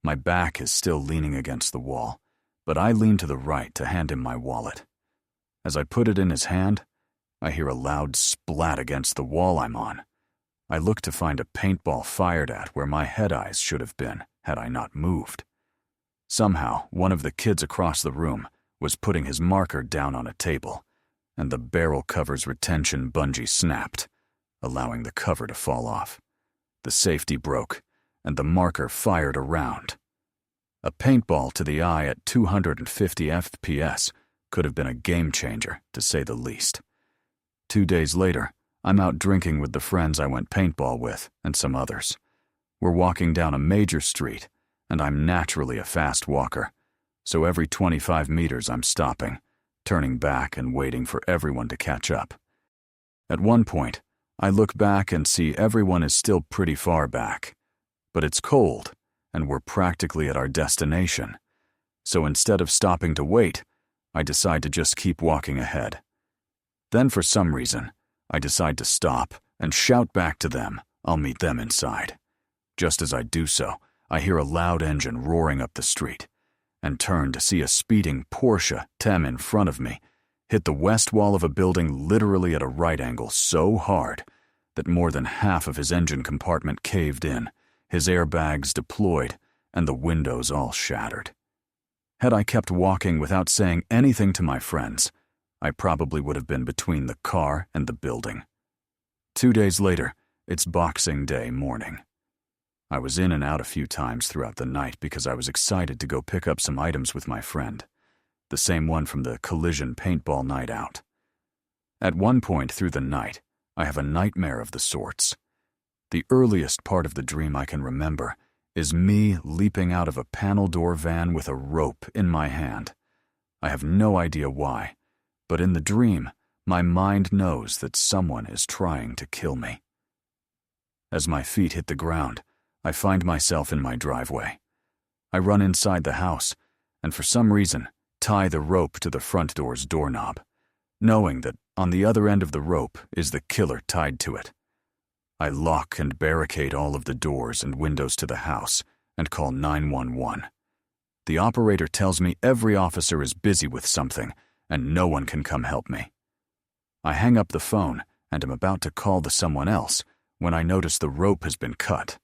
My back is still leaning against the wall, but I lean to the right to hand him my wallet. As I put it in his hand, I hear a loud splat against the wall I'm on. I look to find a paintball fired at where my head eyes should have been had I not moved. Somehow, one of the kids across the room was putting his marker down on a table, and the barrel cover's retention bungee snapped, allowing the cover to fall off. The safety broke, and the marker fired around. A paintball to the eye at 250 FPS could have been a game changer, to say the least. 2 days later, I'm out drinking with the friends I went paintball with and some others. We're walking down a major street, and I'm naturally a fast walker, so every 25 meters I'm stopping, turning back and waiting for everyone to catch up. At one point, I look back and see everyone is still pretty far back, but it's cold, and we're practically at our destination. So instead of stopping to wait, I decide to just keep walking ahead. Then for some reason, I decide to stop and shout back to them I'll meet them inside. Just as I do so, I hear a loud engine roaring up the street, and turn to see a speeding Porsche Tem in front of me hit the west wall of a building literally at a right angle so hard that more than half of his engine compartment caved in, his airbags deployed, and the windows all shattered. Had I kept walking without saying anything to my friends, I probably would have been between the car and the building. 2 days later, it's Boxing Day morning. I was in and out a few times throughout the night because I was excited to go pick up some items with my friend, the same one from the collision paintball night out. At one point through the night, I have a nightmare of the sorts. The earliest part of the dream I can remember is me leaping out of a panel door van with a rope in my hand. I have no idea why, but in the dream, my mind knows that someone is trying to kill me. As my feet hit the ground, I find myself in my driveway. I run inside the house, and for some reason, tie the rope to the front door's doorknob, knowing that on the other end of the rope is the killer tied to it. I lock and barricade all of the doors and windows to the house and call 911. The operator tells me every officer is busy with something and no one can come help me. I hang up the phone and am about to call to someone else when I notice the rope has been cut.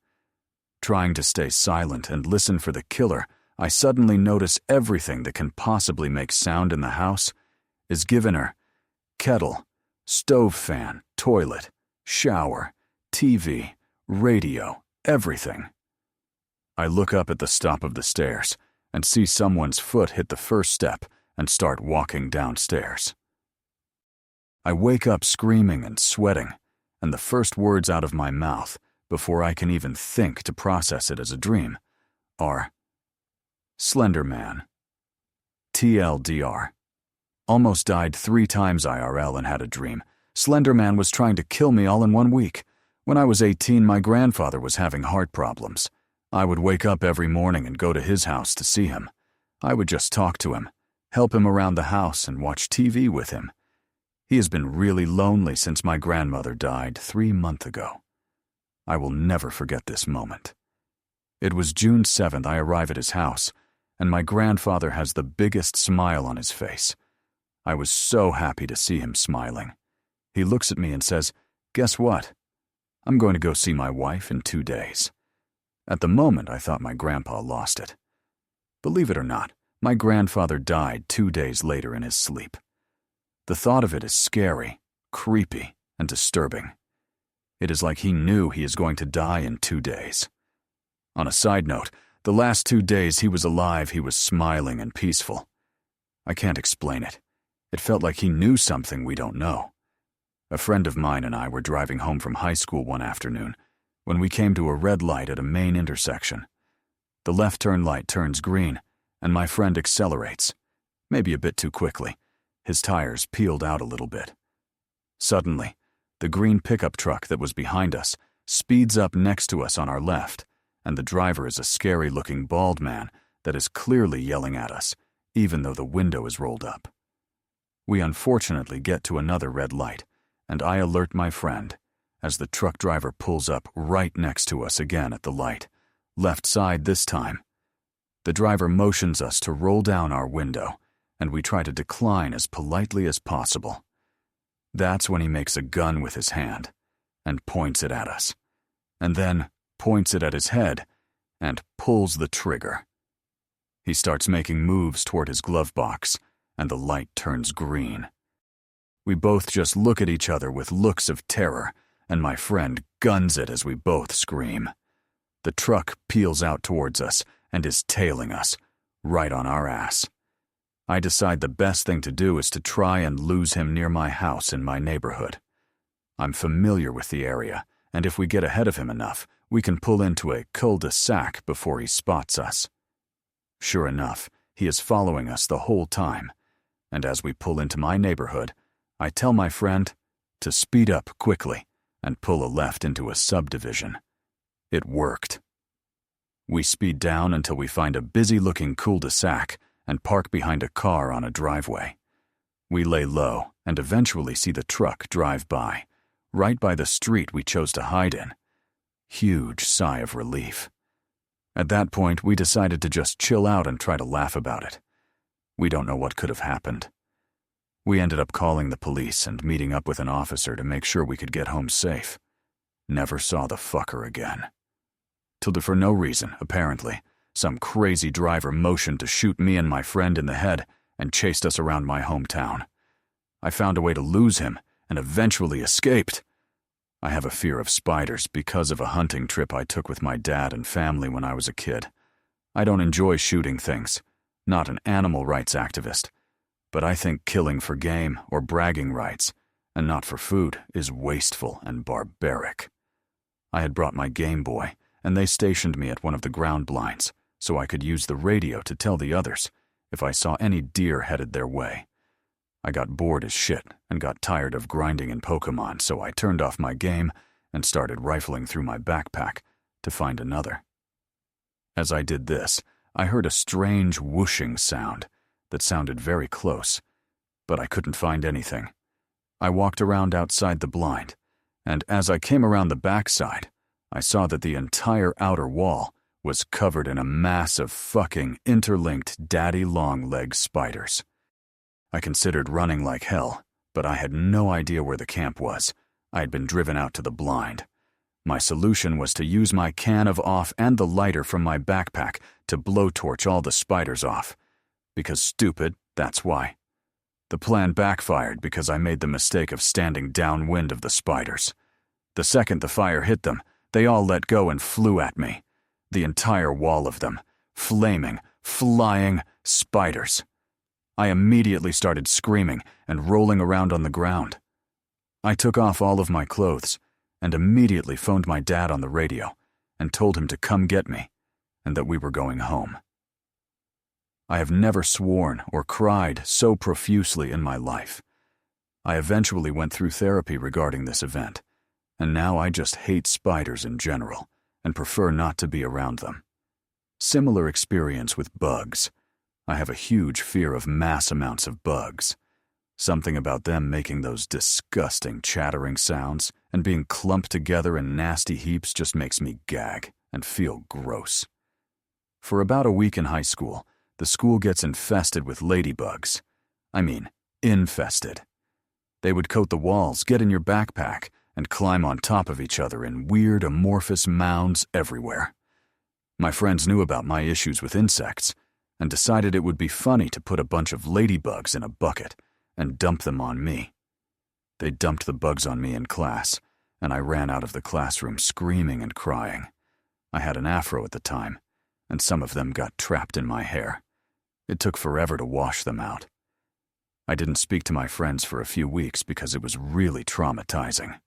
Trying to stay silent and listen for the killer, I suddenly notice everything that can possibly make sound in the house is given her: kettle, stove fan, toilet, shower, TV, radio, everything. I look up at the stop of the stairs and see someone's foot hit the first step and start walking downstairs. I wake up screaming and sweating, and the first words out of my mouth, before I can even think to process it as a dream, are Slender Man. TLDR. Almost died 3 times IRL and had a dream. Slender Man was trying to kill me all in 1 week. When I was 18, my grandfather was having heart problems. I would wake up every morning and go to his house to see him. I would just talk to him, help him around the house, and watch TV with him. He has been really lonely since my grandmother died 3 months ago. I will never forget this moment. It was June 7th I arrive at his house, and my grandfather has the biggest smile on his face. I was so happy to see him smiling. He looks at me and says, "Guess what? I'm going to go see my wife in 2 days." At the moment, I thought my grandpa lost it. Believe it or not, my grandfather died 2 days later in his sleep. The thought of it is scary, creepy, and disturbing. It is like he knew he is going to die in 2 days. On a side note, the last 2 days he was alive, he was smiling and peaceful. I can't explain it. It felt like he knew something we don't know. A friend of mine and I were driving home from high school one afternoon when we came to a red light at a main intersection. The left turn light turns green, and my friend accelerates, maybe a bit too quickly. His tires peeled out a little bit. Suddenly, the green pickup truck that was behind us speeds up next to us on our left, and the driver is a scary-looking bald man that is clearly yelling at us, even though the window is rolled up. We unfortunately get to another red light, and I alert my friend as the truck driver pulls up right next to us again at the light, left side this time. The driver motions us to roll down our window, and we try to decline as politely as possible. That's when he makes a gun with his hand and points it at us, and then points it at his head and pulls the trigger. He starts making moves toward his glove box, and the light turns green. We both just look at each other with looks of terror, and my friend guns it as we both scream. The truck peels out towards us and is tailing us, right on our ass. I decide the best thing to do is to try and lose him near my house in my neighborhood. I'm familiar with the area, and if we get ahead of him enough, we can pull into a cul-de-sac before he spots us. Sure enough, he is following us the whole time, and as we pull into my neighborhood, I tell my friend to speed up quickly and pull a left into a subdivision. It worked. We speed down until we find a busy-looking cul-de-sac and park behind a car on a driveway. We lay low and eventually see the truck drive by, right by the street we chose to hide in. Huge sigh of relief. At that point, we decided to just chill out and try to laugh about it. We don't know what could have happened. We ended up calling the police and meeting up with an officer to make sure we could get home safe. Never saw the fucker again. For no reason, apparently, some crazy driver motioned to shoot me and my friend in the head and chased us around my hometown. I found a way to lose him and eventually escaped. I have a fear of spiders because of a hunting trip I took with my dad and family when I was a kid. I don't enjoy shooting things, not an animal rights activist, but I think killing for game or bragging rights, and not for food, is wasteful and barbaric. I had brought my Game Boy, and they stationed me at one of the ground blinds so I could use the radio to tell the others if I saw any deer headed their way. I got bored as shit and got tired of grinding in Pokemon, so I turned off my game and started rifling through my backpack to find another. As I did this, I heard a strange whooshing sound that sounded very close, but I couldn't find anything. I walked around outside the blind, and as I came around the backside, I saw that the entire outer wall was covered in a mass of fucking interlinked daddy-long-leg spiders. I considered running like hell, but I had no idea where the camp was. I had been driven out to the blind. My solution was to use my can of off and the lighter from my backpack to blowtorch all the spiders off. Because stupid, that's why. The plan backfired because I made the mistake of standing downwind of the spiders. The second the fire hit them, they all let go and flew at me. The entire wall of them. Flaming, flying spiders. I immediately started screaming and rolling around on the ground. I took off all of my clothes and immediately phoned my dad on the radio and told him to come get me and that we were going home. I have never sworn or cried so profusely in my life. I eventually went through therapy regarding this event, and now I just hate spiders in general and prefer not to be around them. Similar experience with bugs. I have a huge fear of mass amounts of bugs. Something about them making those disgusting chattering sounds and being clumped together in nasty heaps just makes me gag. and feel gross. For about a week in high school, the school gets infested with ladybugs. I mean, infested. They would coat the walls, get in your backpack, and climb on top of each other in weird amorphous mounds everywhere. My friends knew about my issues with insects and decided it would be funny to put a bunch of ladybugs in a bucket and dump them on me. They dumped the bugs on me in class, and I ran out of the classroom screaming and crying. I had an afro at the time, and some of them got trapped in my hair. It took forever to wash them out. I didn't speak to my friends for a few weeks because it was really traumatizing.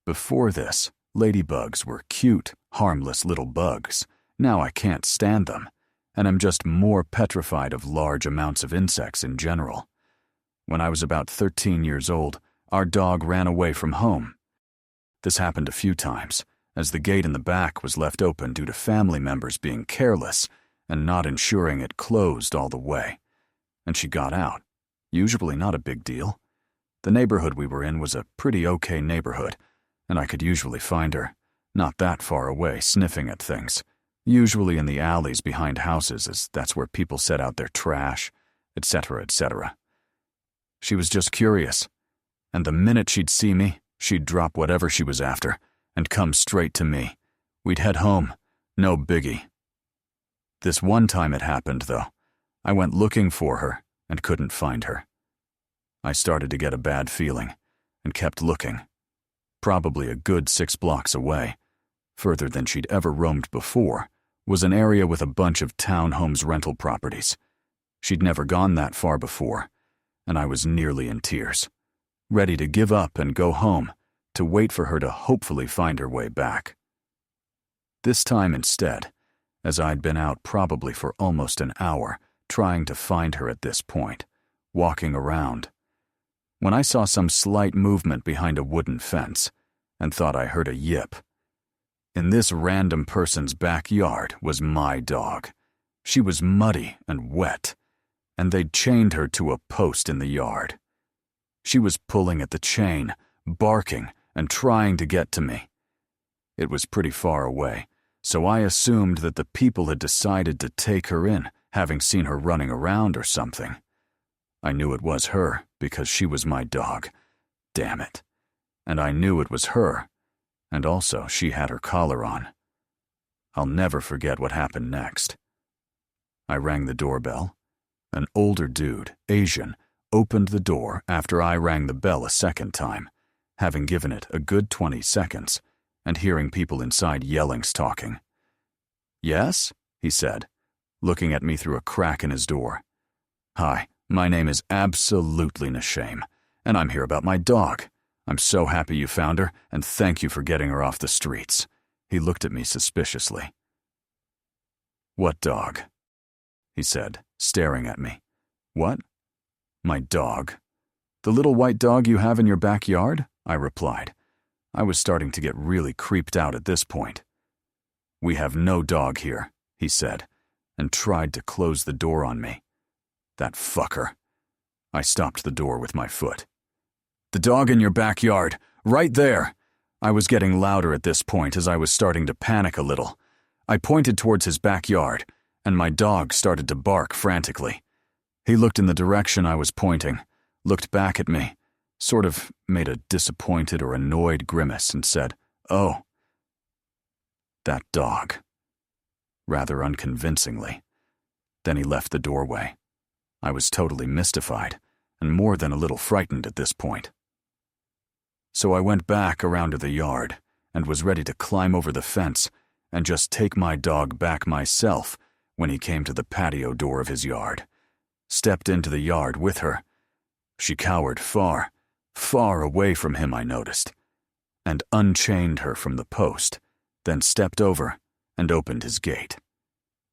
Before this, ladybugs were cute, harmless little bugs. Now I can't stand them, and I'm just more petrified of large amounts of insects in general. When I was about 13 years old, our dog ran away from home. This happened a few times, as the gate in the back was left open due to family members being careless and not ensuring it closed all the way. And she got out. Usually not a big deal. The neighborhood we were in was a pretty okay neighborhood, and I could usually find her, not that far away, sniffing at things, usually in the alleys behind houses, as that's where people set out their trash, etc., etc. She was just curious, and the minute she'd see me, she'd drop whatever she was after and come straight to me. We'd head home, no biggie. This one time it happened, though. I went looking for her and couldn't find her. I started to get a bad feeling and kept looking. Probably a good 6 blocks away, further than she'd ever roamed before, was an area with a bunch of townhomes rental properties. She'd never gone that far before, and I was nearly in tears, ready to give up and go home, to wait for her to hopefully find her way back. This time instead, as I'd been out probably for almost an hour, trying to find her at this point, walking around, when I saw some slight movement behind a wooden fence and thought I heard a yip. In this random person's backyard was my dog. She was muddy and wet, and they'd chained her to a post in the yard. She was pulling at the chain, barking, and trying to get to me. It was pretty far away, so I assumed that the people had decided to take her in, having seen her running around or something. I knew it was her because she was my dog. Damn it. And I knew it was her, and also she had her collar on. I'll never forget what happened next. I rang the doorbell. An older dude, Asian, opened the door after I rang the bell a second time, having given it a good 20 seconds, and hearing people inside yellings talking. "Yes?" he said, looking at me through a crack in his door. "Hi, my name is absolutely Nashame, and I'm here about my dog. I'm so happy you found her, and thank you for getting her off the streets." He looked at me suspiciously. "What dog?" he said, staring at me. "What?" "My dog. The little white dog you have in your backyard?" I replied. I was starting to get really creeped out at this point. "We have no dog here," he said, and tried to close the door on me. That fucker. I stopped the door with my foot. "The dog in your backyard, right there!" I was getting louder at this point as I was starting to panic a little. I pointed towards his backyard, and my dog started to bark frantically. He looked in the direction I was pointing, looked back at me, sort of made a disappointed or annoyed grimace and said, "Oh." That dog. Rather unconvincingly. Then he left the doorway. I was totally mystified, and more than a little frightened at this point. So I went back around to the yard, and was ready to climb over the fence and just take my dog back myself when he came to the patio door of his yard. Stepped into the yard with her. She cowered far, far away from him, I noticed, and unchained her from the post, then stepped over and opened his gate.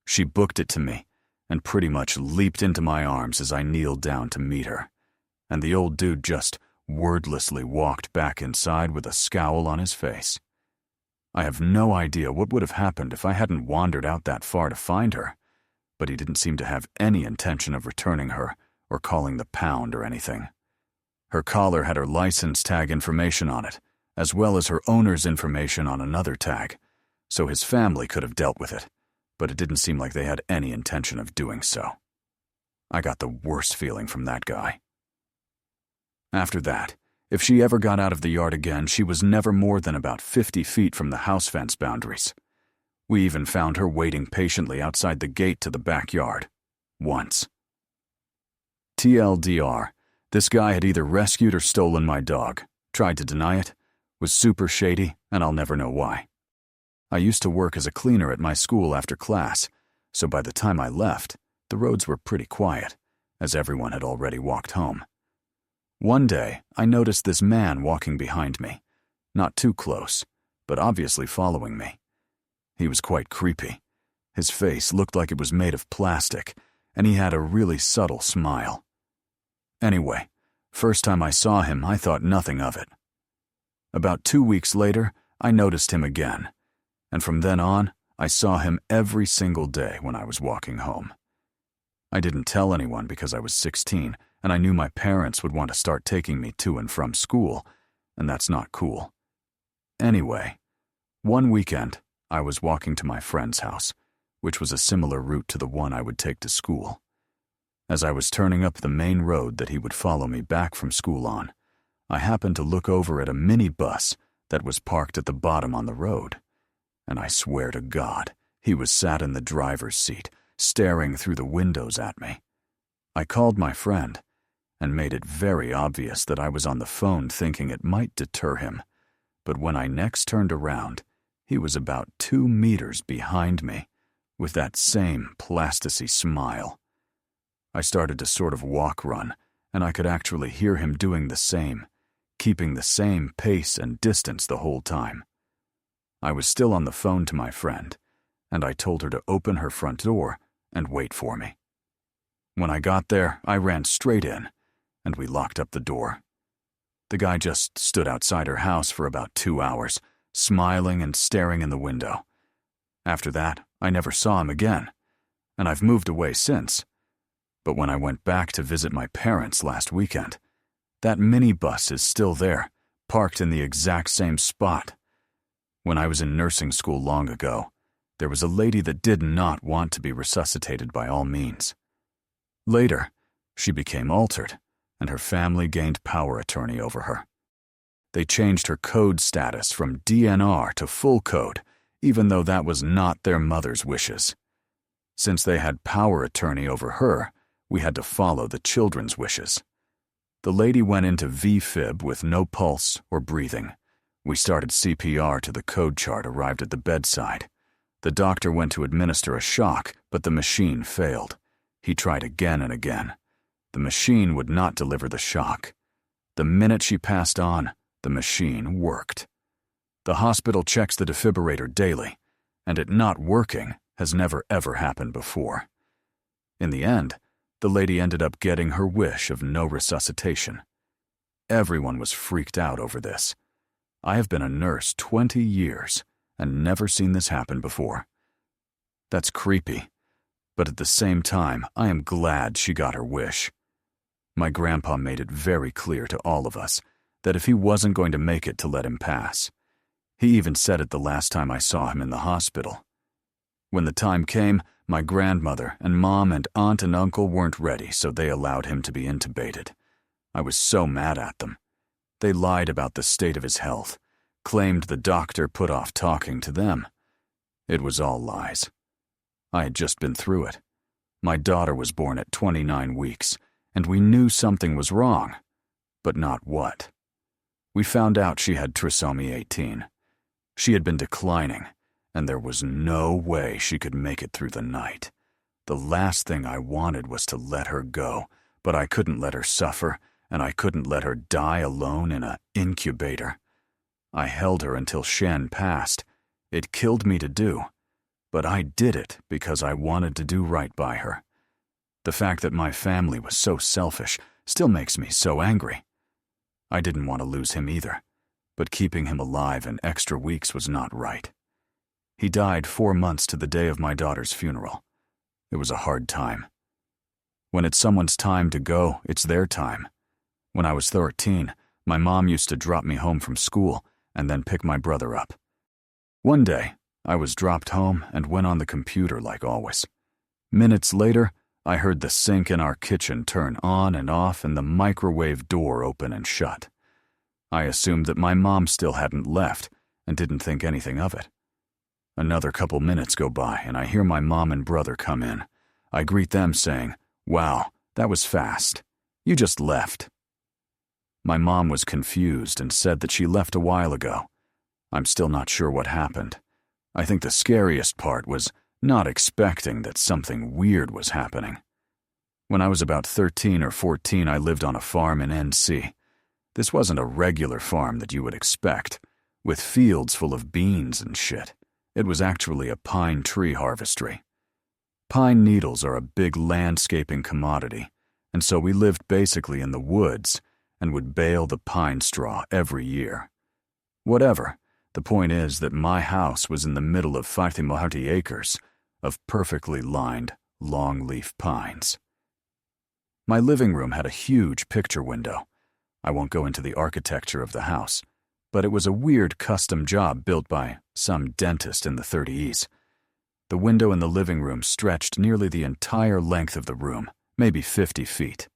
She booked it to me and pretty much leaped into my arms as I kneeled down to meet her, and the old dude just wordlessly walked back inside with a scowl on his face. I have no idea what would have happened if I hadn't wandered out that far to find her, but he didn't seem to have any intention of returning her or calling the pound or anything. Her collar had her license tag information on it, as well as her owner's information on another tag, so his family could have dealt with it, but it didn't seem like they had any intention of doing so. I got the worst feeling from that guy. After that, if she ever got out of the yard again, she was never more than about 50 feet from the house fence boundaries. We even found her waiting patiently outside the gate to the backyard. Once. TLDR, this guy had either rescued or stolen my dog, tried to deny it, was super shady, and I'll never know why. I used to work as a cleaner at my school after class, so by the time I left, the roads were pretty quiet, as everyone had already walked home. One day, I noticed this man walking behind me, not too close, but obviously following me. He was quite creepy. His face looked like it was made of plastic, and he had a really subtle smile. Anyway, first time I saw him, I thought nothing of it. About 2 weeks later, I noticed him again, and from then on, I saw him every single day when I was walking home. I didn't tell anyone because I was 16, and I knew my parents would want to start taking me to and from school, and that's not cool. Anyway, one weekend, I was walking to my friend's house, which was a similar route to the one I would take to school. As I was turning up the main road that he would follow me back from school on, I happened to look over at a minibus that was parked at the bottom on the road, and I swear to God, he was sat in the driver's seat, staring through the windows at me. I called my friend and made it very obvious that I was on the phone thinking it might deter him, but when I next turned around, he was about 2 meters behind me, with that same plasticine smile. I started to sort of walk-run, and I could actually hear him doing the same, keeping the same pace and distance the whole time. I was still on the phone to my friend, and I told her to open her front door and wait for me. When I got there, I ran straight in, and we locked up the door. The guy just stood outside her house for about 2 hours, smiling and staring in the window. After that, I never saw him again, and I've moved away since. But when I went back to visit my parents last weekend, that minibus is still there, parked in the exact same spot. When I was in nursing school long ago, there was a lady that did not want to be resuscitated by all means. Later, she became altered, and her family gained power attorney over her. They changed her code status from DNR to full code, even though that was not their mother's wishes. Since they had power attorney over her, we had to follow the children's wishes. The lady went into V-fib with no pulse or breathing. We started CPR till the code chart arrived at the bedside. The doctor went to administer a shock, but the machine failed. He tried again and again. The machine would not deliver the shock. The minute she passed on, the machine worked. The hospital checks the defibrillator daily, and it not working has never ever happened before. In the end, the lady ended up getting her wish of no resuscitation. Everyone was freaked out over this. I have been a nurse 20 years and never seen this happen before. That's creepy, but at the same time, I am glad she got her wish. My grandpa made it very clear to all of us that if he wasn't going to make it to let him pass. He even said it the last time I saw him in the hospital. When the time came, my grandmother and mom and aunt and uncle weren't ready, so they allowed him to be intubated. I was so mad at them. They lied about the state of his health, claimed the doctor put off talking to them. It was all lies. I had just been through it. My daughter was born at 29 weeks, and we knew something was wrong, but not what. We found out she had trisomy 18. She had been declining, and there was no way she could make it through the night. The last thing I wanted was to let her go, but I couldn't let her suffer, and I couldn't let her die alone in an incubator. I held her until Shen passed. It killed me to do, but I did it because I wanted to do right by her. The fact that my family was so selfish still makes me so angry. I didn't want to lose him either, but keeping him alive in extra weeks was not right. He died 4 months to the day of my daughter's funeral. It was a hard time. When it's someone's time to go, it's their time. When I was 13, my mom used to drop me home from school and then pick my brother up. One day, I was dropped home and went on the computer like always. Minutes later, I heard the sink in our kitchen turn on and off and the microwave door open and shut. I assumed that my mom still hadn't left and didn't think anything of it. Another couple minutes go by and I hear my mom and brother come in. I greet them saying, "Wow, that was fast. You just left." My mom was confused and said that she left a while ago. I'm still not sure what happened. I think the scariest part was not expecting that something weird was happening. When I was about 13 or 14, I lived on a farm in NC. This wasn't a regular farm that you would expect, with fields full of beans and shit. It was actually a pine tree harvestery. Pine needles are a big landscaping commodity, and so we lived basically in the woods and would bale the pine straw every year. Whatever, the point is that my house was in the middle of 50 acres of perfectly lined, long-leaf pines. My living room had a huge picture window. I won't go into the architecture of the house, but it was a weird custom job built by some dentist in the 30s. The window in the living room stretched nearly the entire length of the room, maybe 50 feet.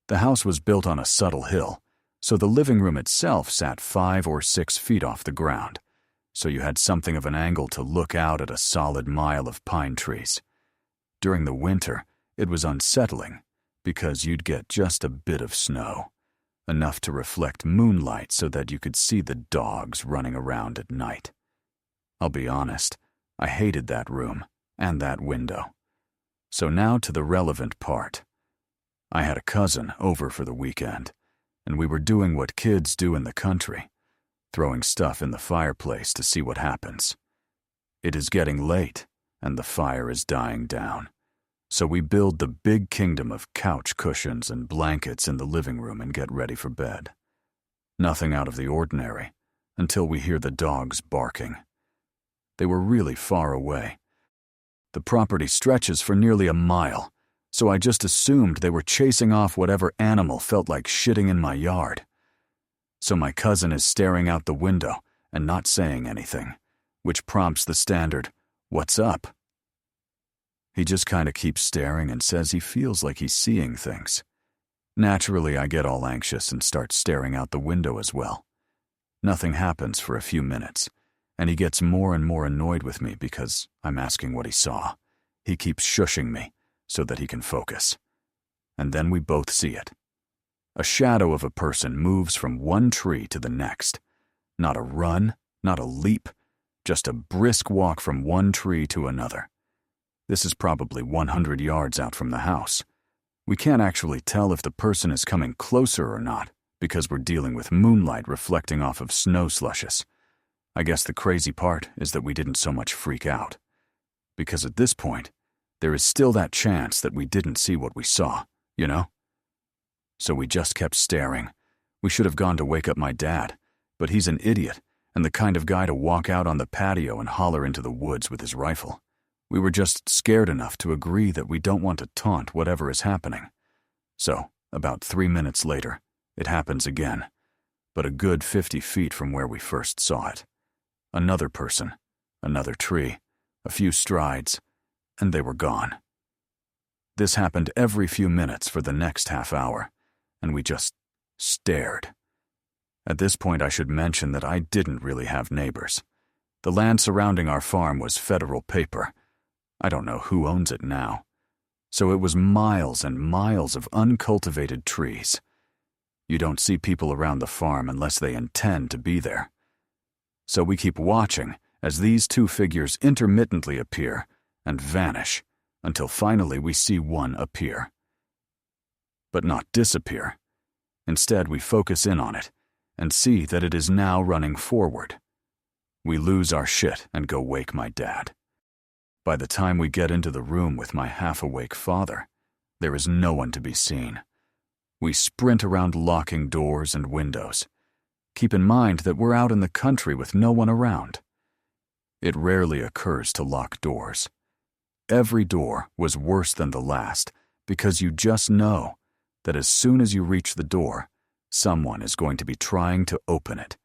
The house was built on a subtle hill, so the living room itself sat 5 or 6 feet off the ground, so you had something of an angle to look out at a solid mile of pine trees. During the winter, it was unsettling because you'd get just a bit of snow, enough to reflect moonlight so that you could see the dogs running around at night. I'll be honest, I hated that room and that window. So now to the relevant part. I had a cousin over for the weekend, and we were doing what kids do in the country, throwing stuff in the fireplace to see what happens. It is getting late, and the fire is dying down, so we build the big kingdom of couch cushions and blankets in the living room and get ready for bed. Nothing out of the ordinary, until we hear the dogs barking. They were really far away. The property stretches for nearly a mile, so I just assumed they were chasing off whatever animal felt like shitting in my yard. So my cousin is staring out the window and not saying anything, which prompts the standard, "What's up?" He just kinda keeps staring and says he feels like he's seeing things. Naturally, I get all anxious and start staring out the window as well. Nothing happens for a few minutes, and he gets more and more annoyed with me because I'm asking what he saw. He keeps shushing me so that he can focus. And then we both see it. A shadow of a person moves from one tree to the next. Not a run, not a leap, just a brisk walk from one tree to another. This is probably 100 yards out from the house. We can't actually tell if the person is coming closer or not because we're dealing with moonlight reflecting off of snow slushes. I guess the crazy part is that we didn't so much freak out. Because at this point, there is still that chance that we didn't see what we saw, you know? So we just kept staring. We should have gone to wake up my dad, but he's an idiot and the kind of guy to walk out on the patio and holler into the woods with his rifle. We were just scared enough to agree that we don't want to taunt whatever is happening. So, about 3 minutes later, it happens again, but a good 50 feet from where we first saw it. Another person, another tree, a few strides, and they were gone. This happened every few minutes for the next half hour, and we just stared. At this point, I should mention that I didn't really have neighbors. The land surrounding our farm was federal paper. I don't know who owns it now. So it was miles and miles of uncultivated trees. You don't see people around the farm unless they intend to be there. So we keep watching as these two figures intermittently appear and vanish until finally we see one appear. But not disappear. Instead, we focus in on it and see that it is now running forward. We lose our shit and go wake my dad. By the time we get into the room with my half-awake father, there is no one to be seen. We sprint around locking doors and windows. Keep in mind that we're out in the country with no one around. It rarely occurs to lock doors. Every door was worse than the last because you just know that as soon as you reach the door, someone is going to be trying to open it,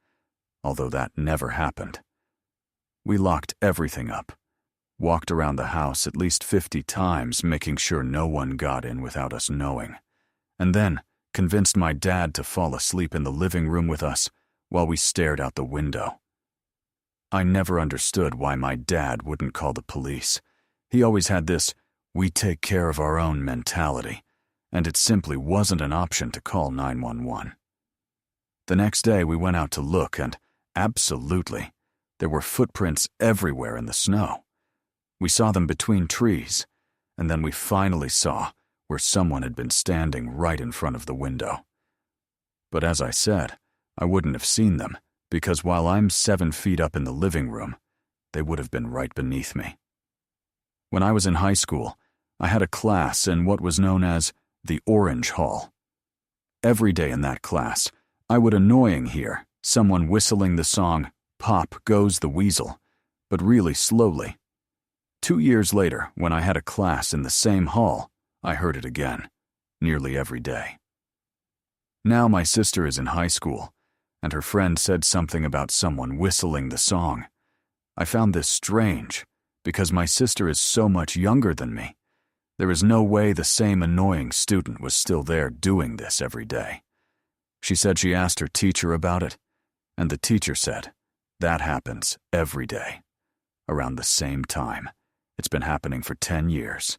although that never happened. We locked everything up, walked around the house at least 50 times, making sure no one got in without us knowing, and then convinced my dad to fall asleep in the living room with us while we stared out the window. I never understood why my dad wouldn't call the police. He always had this "we take care of our own" mentality, and it simply wasn't an option to call 911. The next day we went out to look, and absolutely, there were footprints everywhere in the snow. We saw them between trees, and then we finally saw where someone had been standing right in front of the window. But as I said, I wouldn't have seen them, because while I'm 7 feet up in the living room, they would have been right beneath me. When I was in high school, I had a class in what was known as the Orange Hall. Every day in that class, I would annoying hear someone whistling the song "Pop Goes the Weasel," but really slowly. 2 years later, when I had a class in the same hall, I heard it again, nearly every day. Now my sister is in high school, and her friend said something about someone whistling the song. I found this strange, because my sister is so much younger than me. There is no way the same annoying student was still there doing this every day. She said she asked her teacher about it, and the teacher said, "That happens every day, around the same time. It's been happening for 10 years,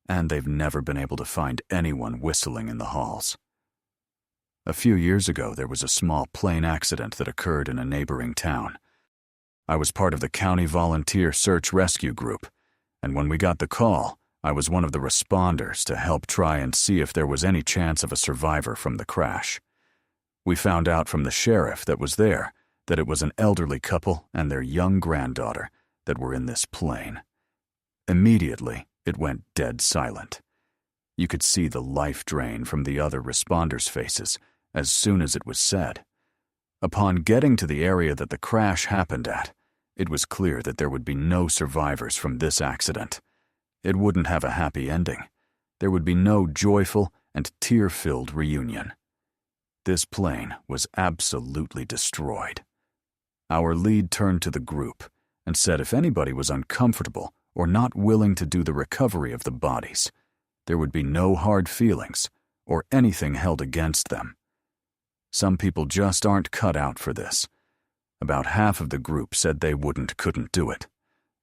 and they've never been able to find anyone whistling in the halls." A few years ago, there was a small plane accident that occurred in a neighboring town. I was part of the county volunteer search rescue group, and when we got the call, I was one of the responders to help try and see if there was any chance of a survivor from the crash. We found out from the sheriff that was there that it was an elderly couple and their young granddaughter that were in this plane. Immediately, it went dead silent. You could see the life drain from the other responders' faces as soon as it was said. Upon getting to the area that the crash happened at, it was clear that there would be no survivors from this accident. It wouldn't have a happy ending. There would be no joyful and tear-filled reunion. This plane was absolutely destroyed. Our lead turned to the group and said if anybody was uncomfortable or not willing to do the recovery of the bodies, there would be no hard feelings or anything held against them. Some people just aren't cut out for this. About half of the group said they couldn't do it.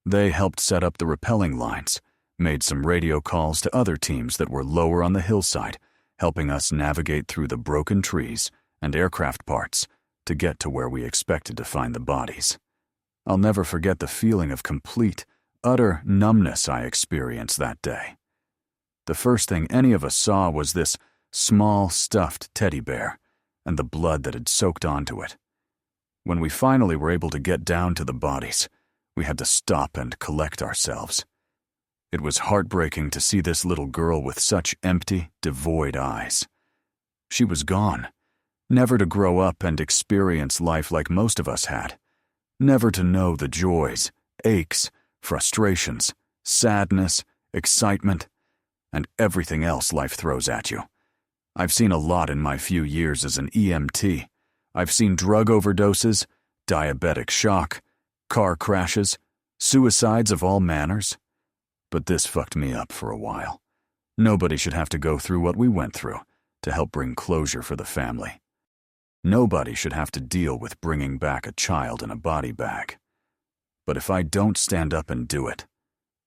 They helped set up the rappelling lines, made some radio calls to other teams that were lower on the hillside, helping us navigate through the broken trees and aircraft parts to get to where we expected to find the bodies. I'll never forget the feeling of complete, utter numbness I experienced that day. The first thing any of us saw was this small stuffed teddy bear and the blood that had soaked onto it. When we finally were able to get down to the bodies, we had to stop and collect ourselves. It was heartbreaking to see this little girl with such empty, devoid eyes. She was gone, never to grow up and experience life like most of us had, never to know the joys, aches, frustrations, sadness, excitement, and everything else life throws at you. I've seen a lot in my few years as an EMT. I've seen drug overdoses, diabetic shock, car crashes, suicides of all manners. But this fucked me up for a while. Nobody should have to go through what we went through to help bring closure for the family. Nobody should have to deal with bringing back a child in a body bag. But if I don't stand up and do it,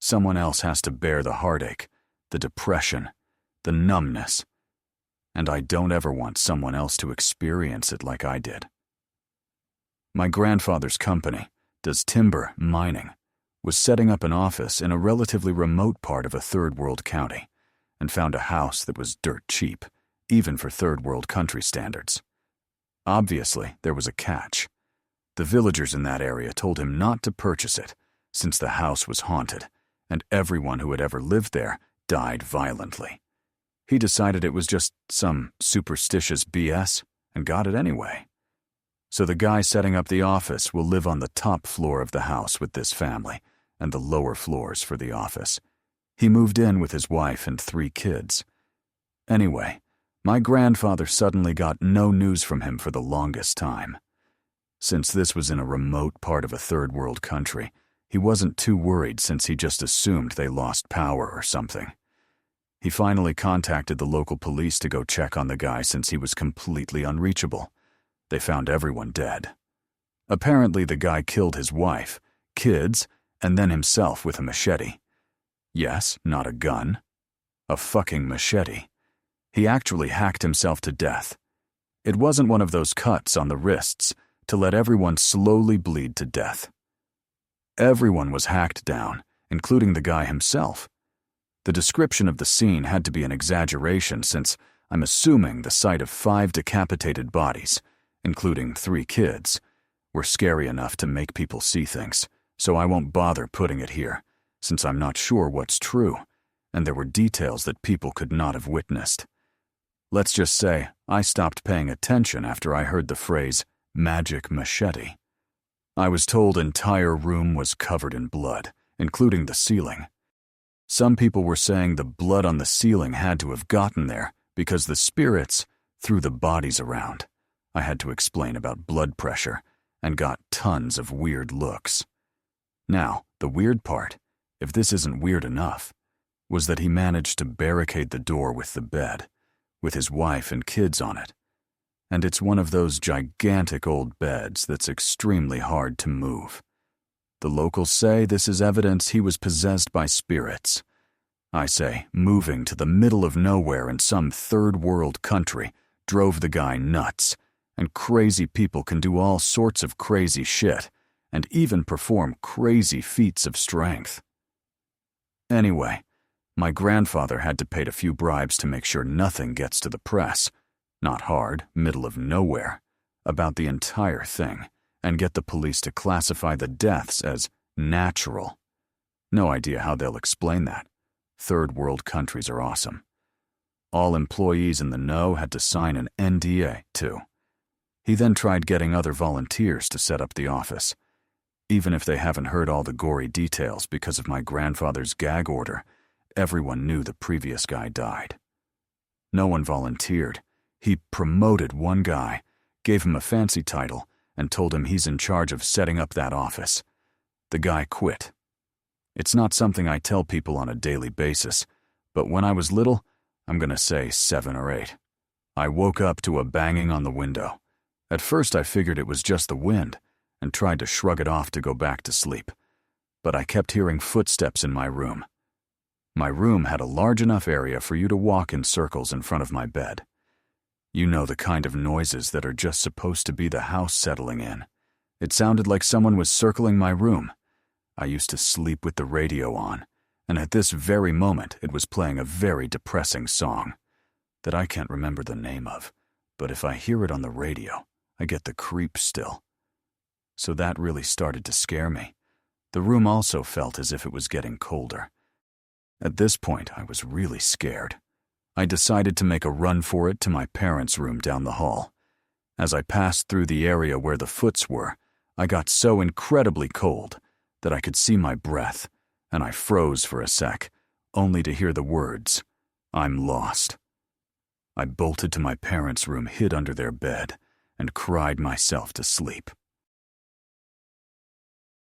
someone else has to bear the heartache, the depression, the numbness, and I don't ever want someone else to experience it like I did. My grandfather's company does timber mining, was setting up an office in a relatively remote part of a third-world county, and found a house that was dirt cheap, even for third-world country standards. Obviously, there was a catch. The villagers in that area told him not to purchase it, since the house was haunted, and everyone who had ever lived there died violently. He decided it was just some superstitious BS and got it anyway. So the guy setting up the office will live on the top floor of the house with this family, and the lower floors for the office. He moved in with his wife and 3 kids. Anyway, my grandfather suddenly got no news from him for the longest time. Since this was in a remote part of a third world country, he wasn't too worried since he just assumed they lost power or something. He finally contacted the local police to go check on the guy since he was completely unreachable. They found everyone dead. Apparently the guy killed his wife, kids, and then himself with a machete. Yes, not a gun. A fucking machete. He actually hacked himself to death. It wasn't one of those cuts on the wrists to let everyone slowly bleed to death. Everyone was hacked down, including the guy himself. The description of the scene had to be an exaggeration since I'm assuming the sight of 5 decapitated bodies, including 3 kids, were scary enough to make people see things, so I won't bother putting it here, since I'm not sure what's true, and there were details that people could not have witnessed. Let's just say I stopped paying attention after I heard the phrase, magic machete. I was told entire room was covered in blood, including the ceiling. Some people were saying the blood on the ceiling had to have gotten there because the spirits threw the bodies around. I had to explain about blood pressure and got tons of weird looks. Now, the weird part, if this isn't weird enough, was that he managed to barricade the door with the bed, with his wife and kids on it. And it's one of those gigantic old beds that's extremely hard to move. The locals say this is evidence he was possessed by spirits. I say moving to the middle of nowhere in some third world country drove the guy nuts, and crazy people can do all sorts of crazy shit and even perform crazy feats of strength. Anyway, my grandfather had to pay a few bribes to make sure nothing gets to the press, not hard, middle of nowhere, about the entire thing, and get the police to classify the deaths as natural. No idea how they'll explain that. Third world countries are awesome. All employees in the know had to sign an NDA, too. He then tried getting other volunteers to set up the office. Even if they haven't heard all the gory details because of my grandfather's gag order, everyone knew the previous guy died. No one volunteered. He promoted one guy, gave him a fancy title, and told him he's in charge of setting up that office. The guy quit. It's not something I tell people on a daily basis, but when I was little, I'm gonna say 7 or 8. I woke up to a banging on the window. At first I figured it was just the wind, and tried to shrug it off to go back to sleep. But I kept hearing footsteps in my room. My room had a large enough area for you to walk in circles in front of my bed. You know the kind of noises that are just supposed to be the house settling in. It sounded like someone was circling my room. I used to sleep with the radio on, and at this very moment it was playing a very depressing song that I can't remember the name of, but if I hear it on the radio, I get the creeps still. So that really started to scare me. The room also felt as if it was getting colder. At this point, I was really scared. I decided to make a run for it to my parents' room down the hall. As I passed through the area where the foots were, I got so incredibly cold that I could see my breath, and I froze for a sec, only to hear the words, "I'm lost." I bolted to my parents' room, hid under their bed, and cried myself to sleep.